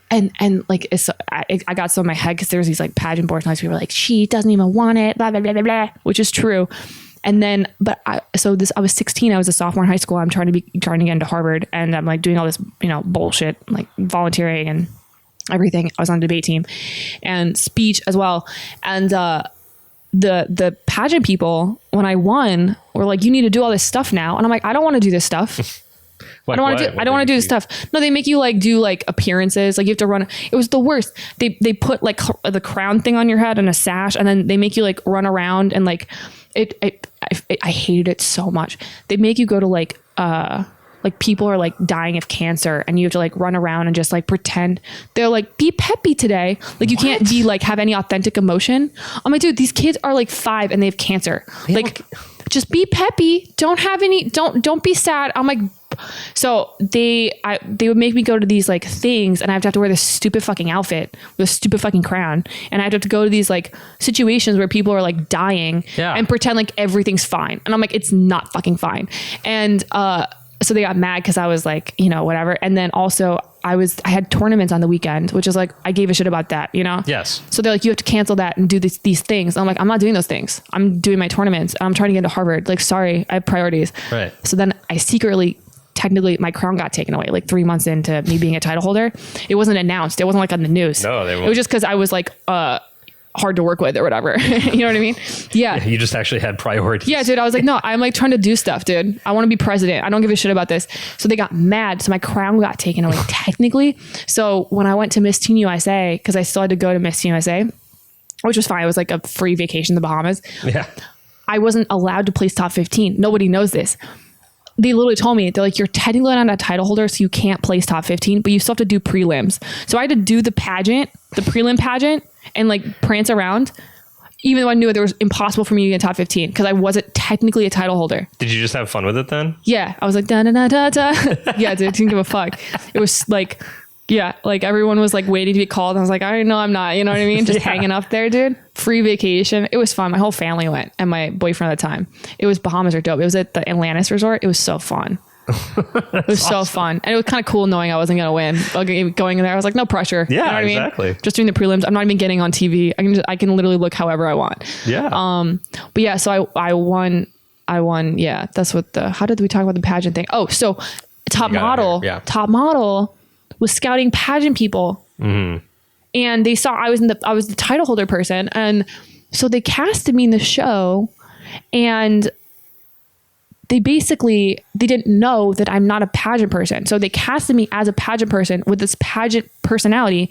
And like, I got so in my head because there was these like pageant boards and all these people were like, she doesn't even want it, blah, blah, blah, blah, blah, which is true. And then, I was 16, I was a sophomore in high school. I'm trying to get into Harvard and I'm like doing all this, you know, bullshit, like volunteering and everything. I was on the debate team and speech as well. And, the pageant people, when I won, were like, you need to do all this stuff now. And I'm like, I don't want to do this stuff. I don't want to do this stuff. No, they make you like do like appearances. Like you have to run. It was the worst. They put like the crown thing on your head and a sash, and then they make you like run around and like I hated it so much. They make you go to like people are like dying of cancer and you have to like run around and just like pretend. They're like, be peppy today. Like you can't be like have any authentic emotion. I'm like, dude, these kids are like 5 and they have cancer. Just be peppy. Don't have any, don't be sad. I'm like, so they would make me go to these like things and I have to wear this stupid fucking outfit with a stupid fucking crown. And I have to go to these like situations where people are like dying and pretend like everything's fine. And I'm like, it's not fucking fine. And, so they got mad because I was like, you know, whatever. And then also I had tournaments on the weekend, which is like, I gave a shit about that, you know? Yes. So they're like, you have to cancel that and do these things. I'm like, I'm not doing those things. I'm doing my tournaments. I'm trying to get into Harvard. Like, sorry, I have priorities. Right. So then I technically my crown got taken away like 3 months into me being a title holder. It wasn't announced. It wasn't like on the news. No, they won't. It was just because I was like, hard to work with or whatever. You know what I mean? Yeah. You just actually had priorities. Yeah, dude. I was like, no, I'm like trying to do stuff, dude. I want to be president. I don't give a shit about this. So they got mad. So my crown got taken away technically. So when I went to Miss Teen USA, because I still had to go to Miss Teen USA, which was fine. It was like a free vacation in the Bahamas. Yeah. I wasn't allowed to place top 15. Nobody knows this. They literally told me, they're like, you're technically not a title holder, so you can't place top 15, but you still have to do prelims. So I had to do the prelim pageant, and like prance around, even though I knew it was impossible for me to get top 15 because I wasn't technically a title holder. Did you just have fun with it then? Yeah. I was like, da da da da da. Yeah, dude, didn't give a fuck. It was like, yeah, like everyone was like waiting to be called. I was like, I know I'm not, you know what I mean? Just hanging up there, dude. Free vacation. It was fun. My whole family went, and my boyfriend at the time. It was Bahamas are dope. It was at the Atlantis resort. It was so fun. It was so fun. And it was kind of cool knowing I wasn't going to win. Like, going in there, I was like, no pressure. Yeah, you know what exactly. I mean? Just doing the prelims. I'm not even getting on TV. I can literally look however I want. Yeah. But yeah, so I won. Yeah, that's what how did we talk about the pageant thing? Oh, so top model was scouting pageant people. Mm-hmm. And they saw I was the title holder person. And so they casted me in the show, and they didn't know that I'm not a pageant person. So they casted me as a pageant person with this pageant personality.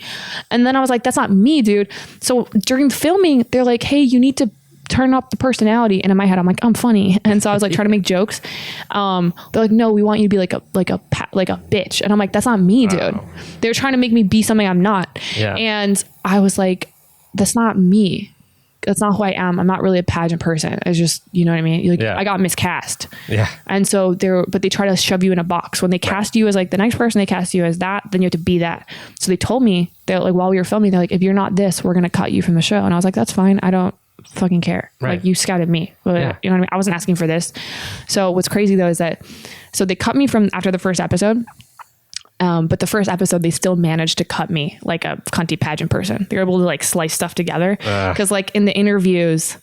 And then I was like, that's not me, dude. So during the filming, they're like, hey, you need to turn up the personality. And in my head, I'm like, I'm funny. And so I was like trying to make jokes. They're like, no, we want you to be like a bitch. And I'm like, that's not me, dude. They're trying to make me be something I'm not. Yeah. And I was like, that's not me. That's not who I am. I'm not really a pageant person. It's just, you know what I mean? Like, I got miscast. Yeah. And so they try to shove you in a box. When they cast you as like the next person, they cast you as that, then you have to be that. So they told me that like while we were filming, they're like, if you're not this, we're going to cut you from the show. And I was like, that's fine. I don't fucking care. Like, you scouted me. You know what I mean? I wasn't asking for this. So what's crazy though is that, so they cut me from after the first episode. But the first episode, they still managed to cut me like a cunty pageant person. They're able to like slice stuff together. Cause like in the interviews,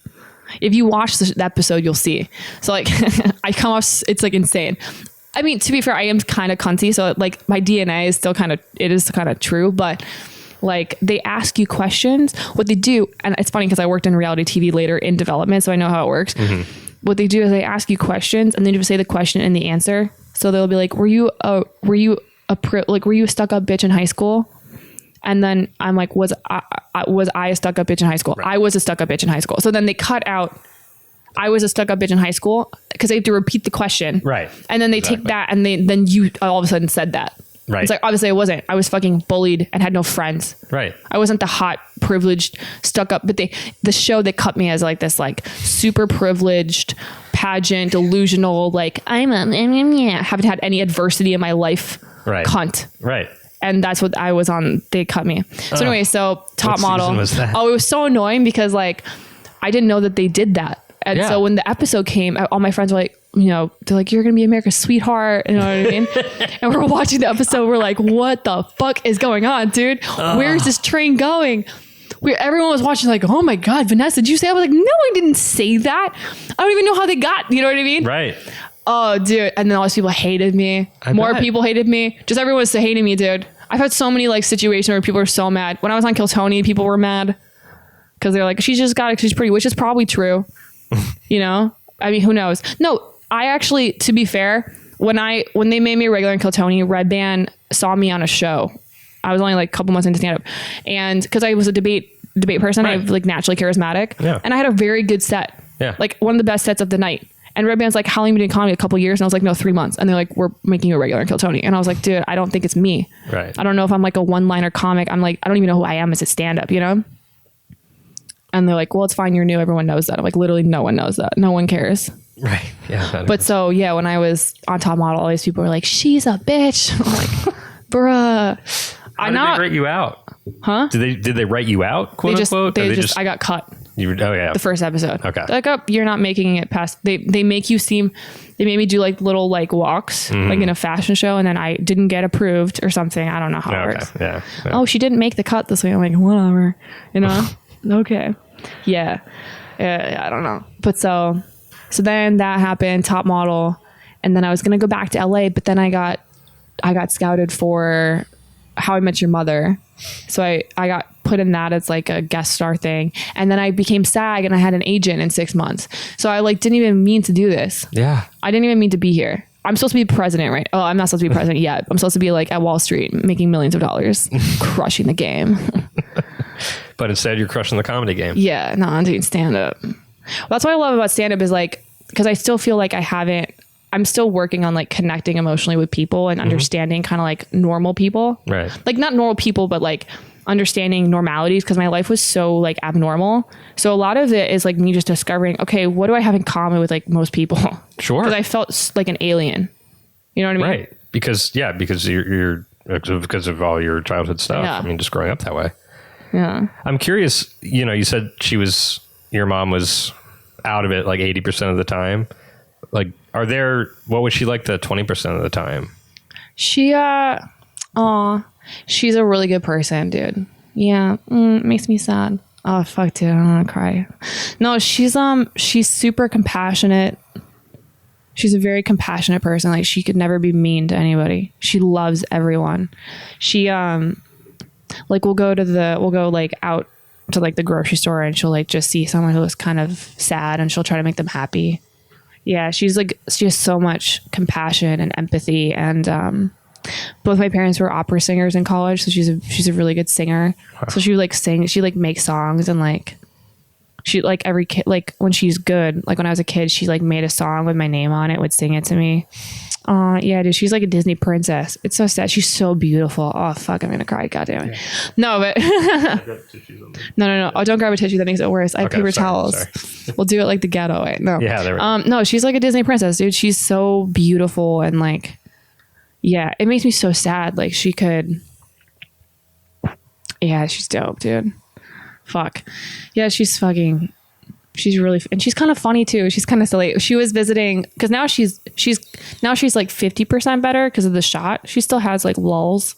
if you watch the episode, you'll see. So like I come off, it's like insane. I mean, to be fair, I am kind of cunty. So like my DNA is still kind of true, but like they ask you questions, what they do. And it's funny because I worked in reality TV later in development, so I know how it works. Mm-hmm. What they do is they ask you questions, and then you just say the question and the answer. So they'll be like, were you a stuck-up bitch in high school? And then I'm like, was I a stuck-up bitch in high school? Right. I was a stuck-up bitch in high school. So then they cut out, I was a stuck-up bitch in high school, because they have to repeat the question. Right. And then they take that, and then you all of a sudden said that. Right. It's like, obviously I wasn't. I was fucking bullied and had no friends. Right. I wasn't the hot, privileged, stuck up, but the show, they cut me as like this like super privileged, pageant, delusional, like haven't had any adversity in my life. Right. Cunt. Right. And that's what I was on. They cut me. So anyway, so top model. Was that? Oh, it was so annoying because like I didn't know that they did that. And so when the episode came, all my friends were like, you know, they're like, you're going to be America's sweetheart. You know what I mean? And we're watching the episode. We're like, what the fuck is going on, dude? Where is this train going? Everyone was watching like, oh my God, Vanessa, did you say? I was like, no, I didn't say that. I don't even know how they got, you know what I mean? Right. Oh, dude. And then all these people hated me. More people hated me. Just everyone was hating me, dude. I've had so many like situations where people are so mad. When I was on Kill Tony, people were mad because they're like, she's pretty, which is probably true. You know? I mean, who knows? No, I actually, to be fair, when they made me a regular in Kill Tony, Red Band saw me on a show. I was only like a couple months into stand-up. And because I was a debate person, I'm like naturally charismatic. Yeah. And I had a very good set. Yeah. Like one of the best sets of the night. And Red Band's like, how long have you been in comedy? A couple years? And I was like, no, 3 months. And they're like, we're making you a regular in Kill Tony. And I was like, dude, I don't think it's me. Right. I don't know if I'm like a one-liner comic. I'm like, I don't even know who I am as a stand-up, you know? And they're like, well, it's fine. You're new. Everyone knows that. I'm like, literally no one knows that. No one cares. Right. Yeah. But so, yeah, when I was on Top Model, all these people were like, she's a bitch. I'm like, bruh. How did they write you out? Huh? Did they write you out, quote unquote? I got cut. The first episode. Okay. They're like, oh, you're not making it past. They make you seem. They made me do like little like walks, like in a fashion show, and then I didn't get approved or something. I don't know how it works. Yeah. Oh, she didn't make the cut this way. I'm like, whatever. You know. Okay. Yeah. I don't know. But so then that happened. Top Model, and then I was gonna go back to LA, but then I got scouted for How I Met Your Mother. So I got put in that as like a guest star thing. And then I became SAG and I had an agent in 6 months. So I like didn't even mean to do this. Yeah. I didn't even mean to be here. I'm supposed to be president, right? Oh, I'm not supposed to be president yet. I'm supposed to be like at Wall Street making millions of dollars, crushing the game. But instead you're crushing the comedy game. Yeah. No, I'm doing stand up. That's what I love about stand-up is like, because I still feel like I'm still working on like connecting emotionally with people and understanding kind of like normal people. Right. Like not normal people, but like understanding normalities, because my life was so like abnormal. So a lot of it is like me just discovering, okay, what do I have in common with like most people? Sure. Because I felt like an alien. You know what I mean? Right. Because you're because of all your childhood stuff. Yeah. I mean, just growing up that way. Yeah. I'm curious, you said your mom was out of it like 80% of the time. Like, what was she like the 20% of the time? She, she's a really good person, dude. Yeah. Makes me sad. Oh, fuck, dude. I don't want to cry. No, she's super compassionate. She's a very compassionate person. Like, she could never be mean to anybody. She loves everyone. She, like, we'll go like out to like the grocery store and she'll like just see someone who looks kind of sad and she'll try to make them happy. Yeah. She has so much compassion and empathy. And, both my parents were opera singers in college. So she's a really good singer. Wow. So she would like sing, she like makes songs and like, she like every kid, like when she's good, like when I was a kid, she like made a song with my name on it, would sing it to me. Yeah, dude, she's like a Disney princess. It's so sad. She's so beautiful. Oh fuck, I'm gonna cry. God damn it. Yeah. No, but no. Oh, don't grab a tissue. That makes it worse. I have paper towels. Sorry. We'll do it like the ghetto way. No. Yeah, there we go. No, she's like a Disney princess, dude. She's so beautiful and like, yeah, it makes me so sad. Like she could. Yeah, she's dope, dude. Fuck. Yeah, she's really, and she's kind of funny too. She's kind of silly. She was visiting because now she's like 50% better because of the shot. She still has like lulls,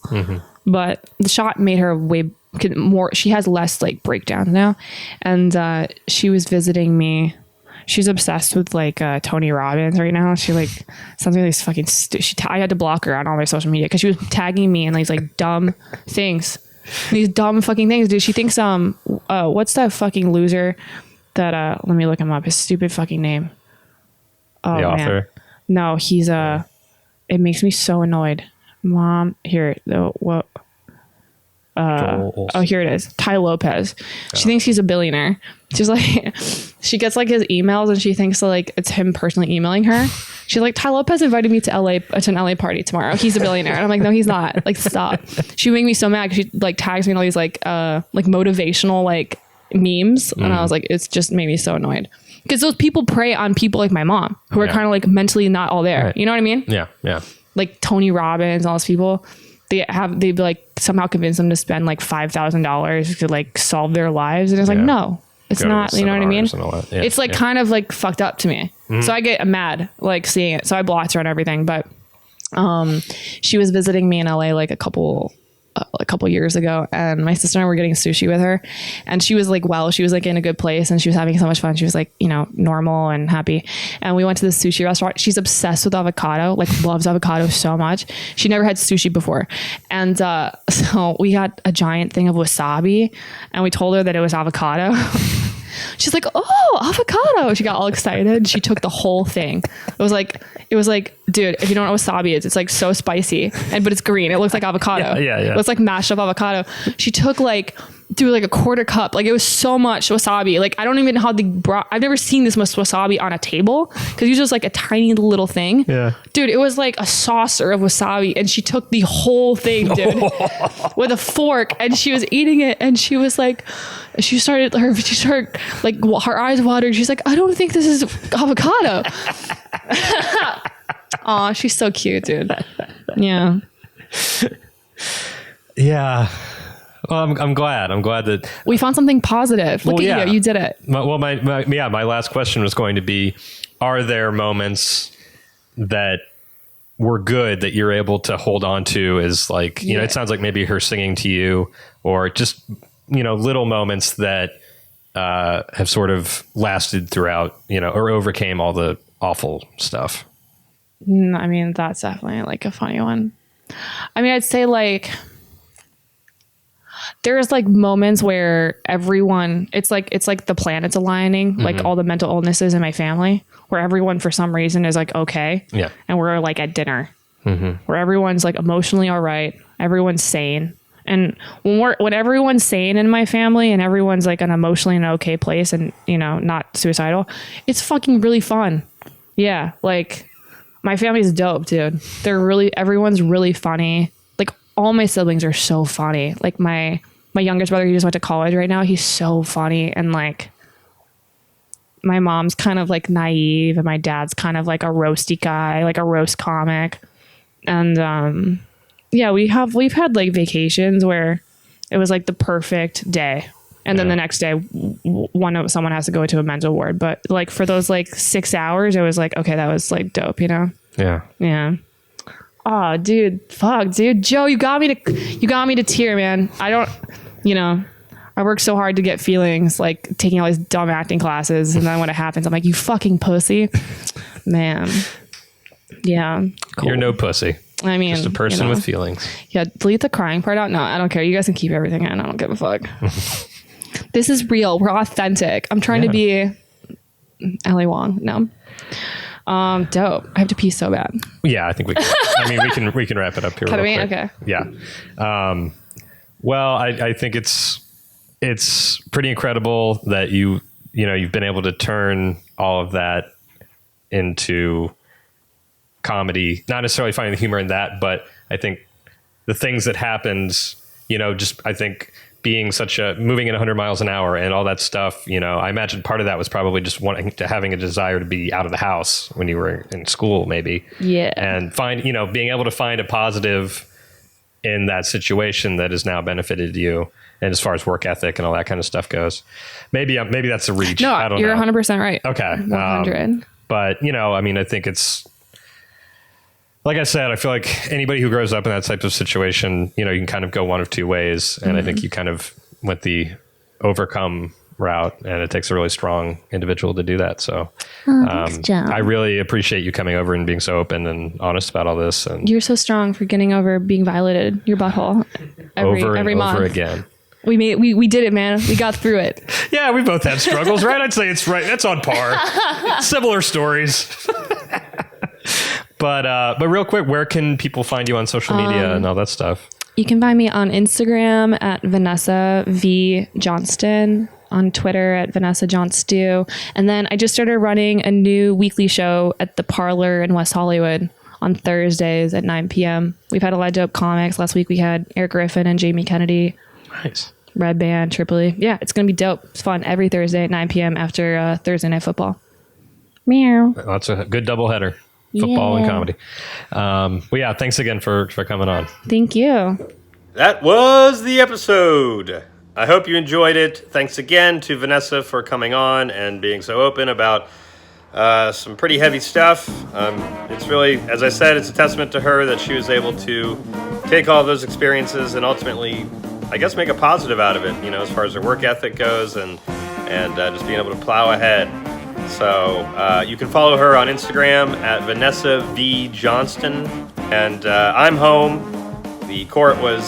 but the shot made her way more. She has less like breakdowns now, and she was visiting me. She's obsessed with like Tony Robbins right now. She like something like fucking. I had to block her on all my social media because she was tagging me in these like dumb things. These dumb fucking things, dude. She thinks what's that fucking loser that let me look him up, his stupid fucking name. Oh, the author? Man. No, he's it makes me so annoyed. Mom, here, what? Oh, here it is. Ty Lopez. She thinks he's a billionaire. She's like, she gets like his emails and she thinks like it's him personally emailing her. She's like, Ty Lopez invited me to an LA party tomorrow. He's a billionaire. And I'm like, no, he's not. Like, stop. She would make me so mad because she like tags me in all these like motivational like memes. And I was like, it's just made me so annoyed. Because those people prey on people like my mom who are kind of like mentally not all there. Right. You know what I mean? Yeah. Yeah. Like Tony Robbins, all those people. They like somehow convince them to spend like $5,000 to like solve their lives. And it's like, no, it's not, you know what I mean? Yeah. It's like kind of like fucked up to me. So I get mad like seeing it. So I blocked her and everything. But she was visiting me in LA like a couple years ago, and my sister and I were getting sushi with her, and she was like, she was like in a good place and she was having so much fun. She was like, normal and happy. And we went to the sushi restaurant. She's obsessed with avocado, like loves avocado so much. She never had sushi before. And so we got a giant thing of wasabi and we told her that it was avocado. She's like, oh, avocado. She got all excited. She took the whole thing. It was like, dude, if you don't know what wasabi is, it's like so spicy, but it's green. It looks like avocado. Yeah. It looks like mashed up avocado. She took like a quarter cup. Like it was so much wasabi. Like I don't even know how I've never seen this much wasabi on a table because it's just like a tiny little thing. Yeah. Dude, it was like a saucer of wasabi and she took the whole thing, dude, with a fork, and she was eating it and she was like, she started like her eyes watered. She's like, I don't think this is avocado. Aw, she's so cute, dude. Yeah. Yeah. Well, I'm glad that we found something positive. Look at you. You did it. My last question was going to be, are there moments that were good that you're able to hold on to as like, it sounds like maybe her singing to you or just, little moments that have sort of lasted throughout, or overcame all the awful stuff. I mean, that's definitely like a funny one. I mean, I'd say like, there's like moments where everyone, it's like the planets aligning, like all the mental illnesses in my family, where everyone for some reason is like, okay. Yeah. And we're like at dinner where everyone's like emotionally all right. Everyone's sane. And when everyone's sane in my family and everyone's like an emotionally in an okay place and, you know, not suicidal, it's fucking really fun. Yeah. Like my family's dope, dude. Everyone's really funny. Like all my siblings are so funny. Like my youngest brother, he just went to college right now. He's so funny. And like my mom's kind of like naive and my dad's kind of like a roasty guy, like a roast comic. And, yeah, we've had like vacations where it was like the perfect day. And then the next day someone has to go to a mental ward. But like for those like 6 hours, it was like, okay, that was like dope, you know? Yeah. Yeah. Oh, dude. Fuck, dude. Joe, you got me to tear, man. I work so hard to get feelings, like taking all these dumb acting classes. And then when it happens, I'm like, you fucking pussy. Man. Yeah. Cool. You're no pussy. I mean, just a person with feelings. Yeah, delete the crying part out. No, I don't care. You guys can keep everything in. I don't give a fuck. This is real. We're authentic. I'm trying to be Ellie Wong. No. Dope. I have to pee so bad. Yeah, I think we can. I mean, we can wrap it up here. Cut me? Okay. Yeah. Well, I think it's pretty incredible that you've been able to turn all of that into comedy, not necessarily finding the humor in that, but I think the things that happens, I think being moving at 100 miles an hour and all that stuff, I imagine part of that was probably just having a desire to be out of the house when you were in school, maybe. Yeah. And being able to find a positive in that situation that has now benefited you. And as far as work ethic and all that kind of stuff goes, maybe that's a reach. No, I don't you're know. 100% right. Okay. 100. But I think it's, like I said, I feel like anybody who grows up in that type of situation, you can kind of go one of two ways. And I think you kind of went the overcome route, and it takes a really strong individual to do that. So thanks, John. I really appreciate you coming over and being so open and honest about all this. And you're so strong for getting over being violated, your butthole every month. Over again. We did it, man. We got through it. Yeah, we both had struggles, right? I'd say it's right. That's on par. Similar stories. But real quick, where can people find you on social media and all that stuff? You can find me on Instagram at Vanessa V Johnston, on Twitter at Vanessa Johnston. And then I just started running a new weekly show at the Parlor in West Hollywood on Thursdays at 9 p.m. We've had a lot of dope comics. Last week we had Eric Griffin and Jamie Kennedy. Nice. Red Band, Tripoli. Yeah, it's going to be dope. It's fun every Thursday at 9 p.m. after Thursday Night Football. Meow. That's a good doubleheader. Football and comedy. Well, yeah, thanks again for coming on. Thank you. That was the episode. I hope you enjoyed it. Thanks again to Vanessa for coming on and being so open about some pretty heavy stuff. It's really, as I said, it's a testament to her that she was able to take all of those experiences and ultimately, I guess, make a positive out of it, as far as her work ethic goes and just being able to plow ahead. So you can follow her on Instagram at Vanessa V Johnston. And I'm home. The court was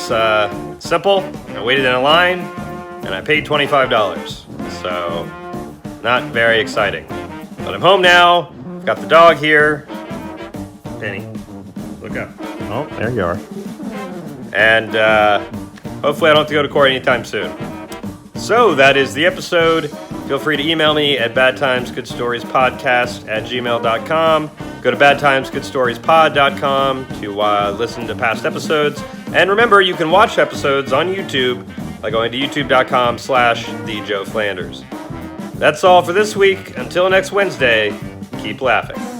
simple. I waited in a line, and I paid $25. So not very exciting. But I'm home now. I've got the dog here. Penny, look up. Oh, there you are. And hopefully I don't have to go to court anytime soon. So that is the episode. Feel free to email me at badtimesgoodstoriespodcast@gmail.com. Go to badtimesgoodstoriespod.com to listen to past episodes. And remember, you can watch episodes on YouTube by going to youtube.com/TheJoeFlanders. That's all for this week. Until next Wednesday, keep laughing.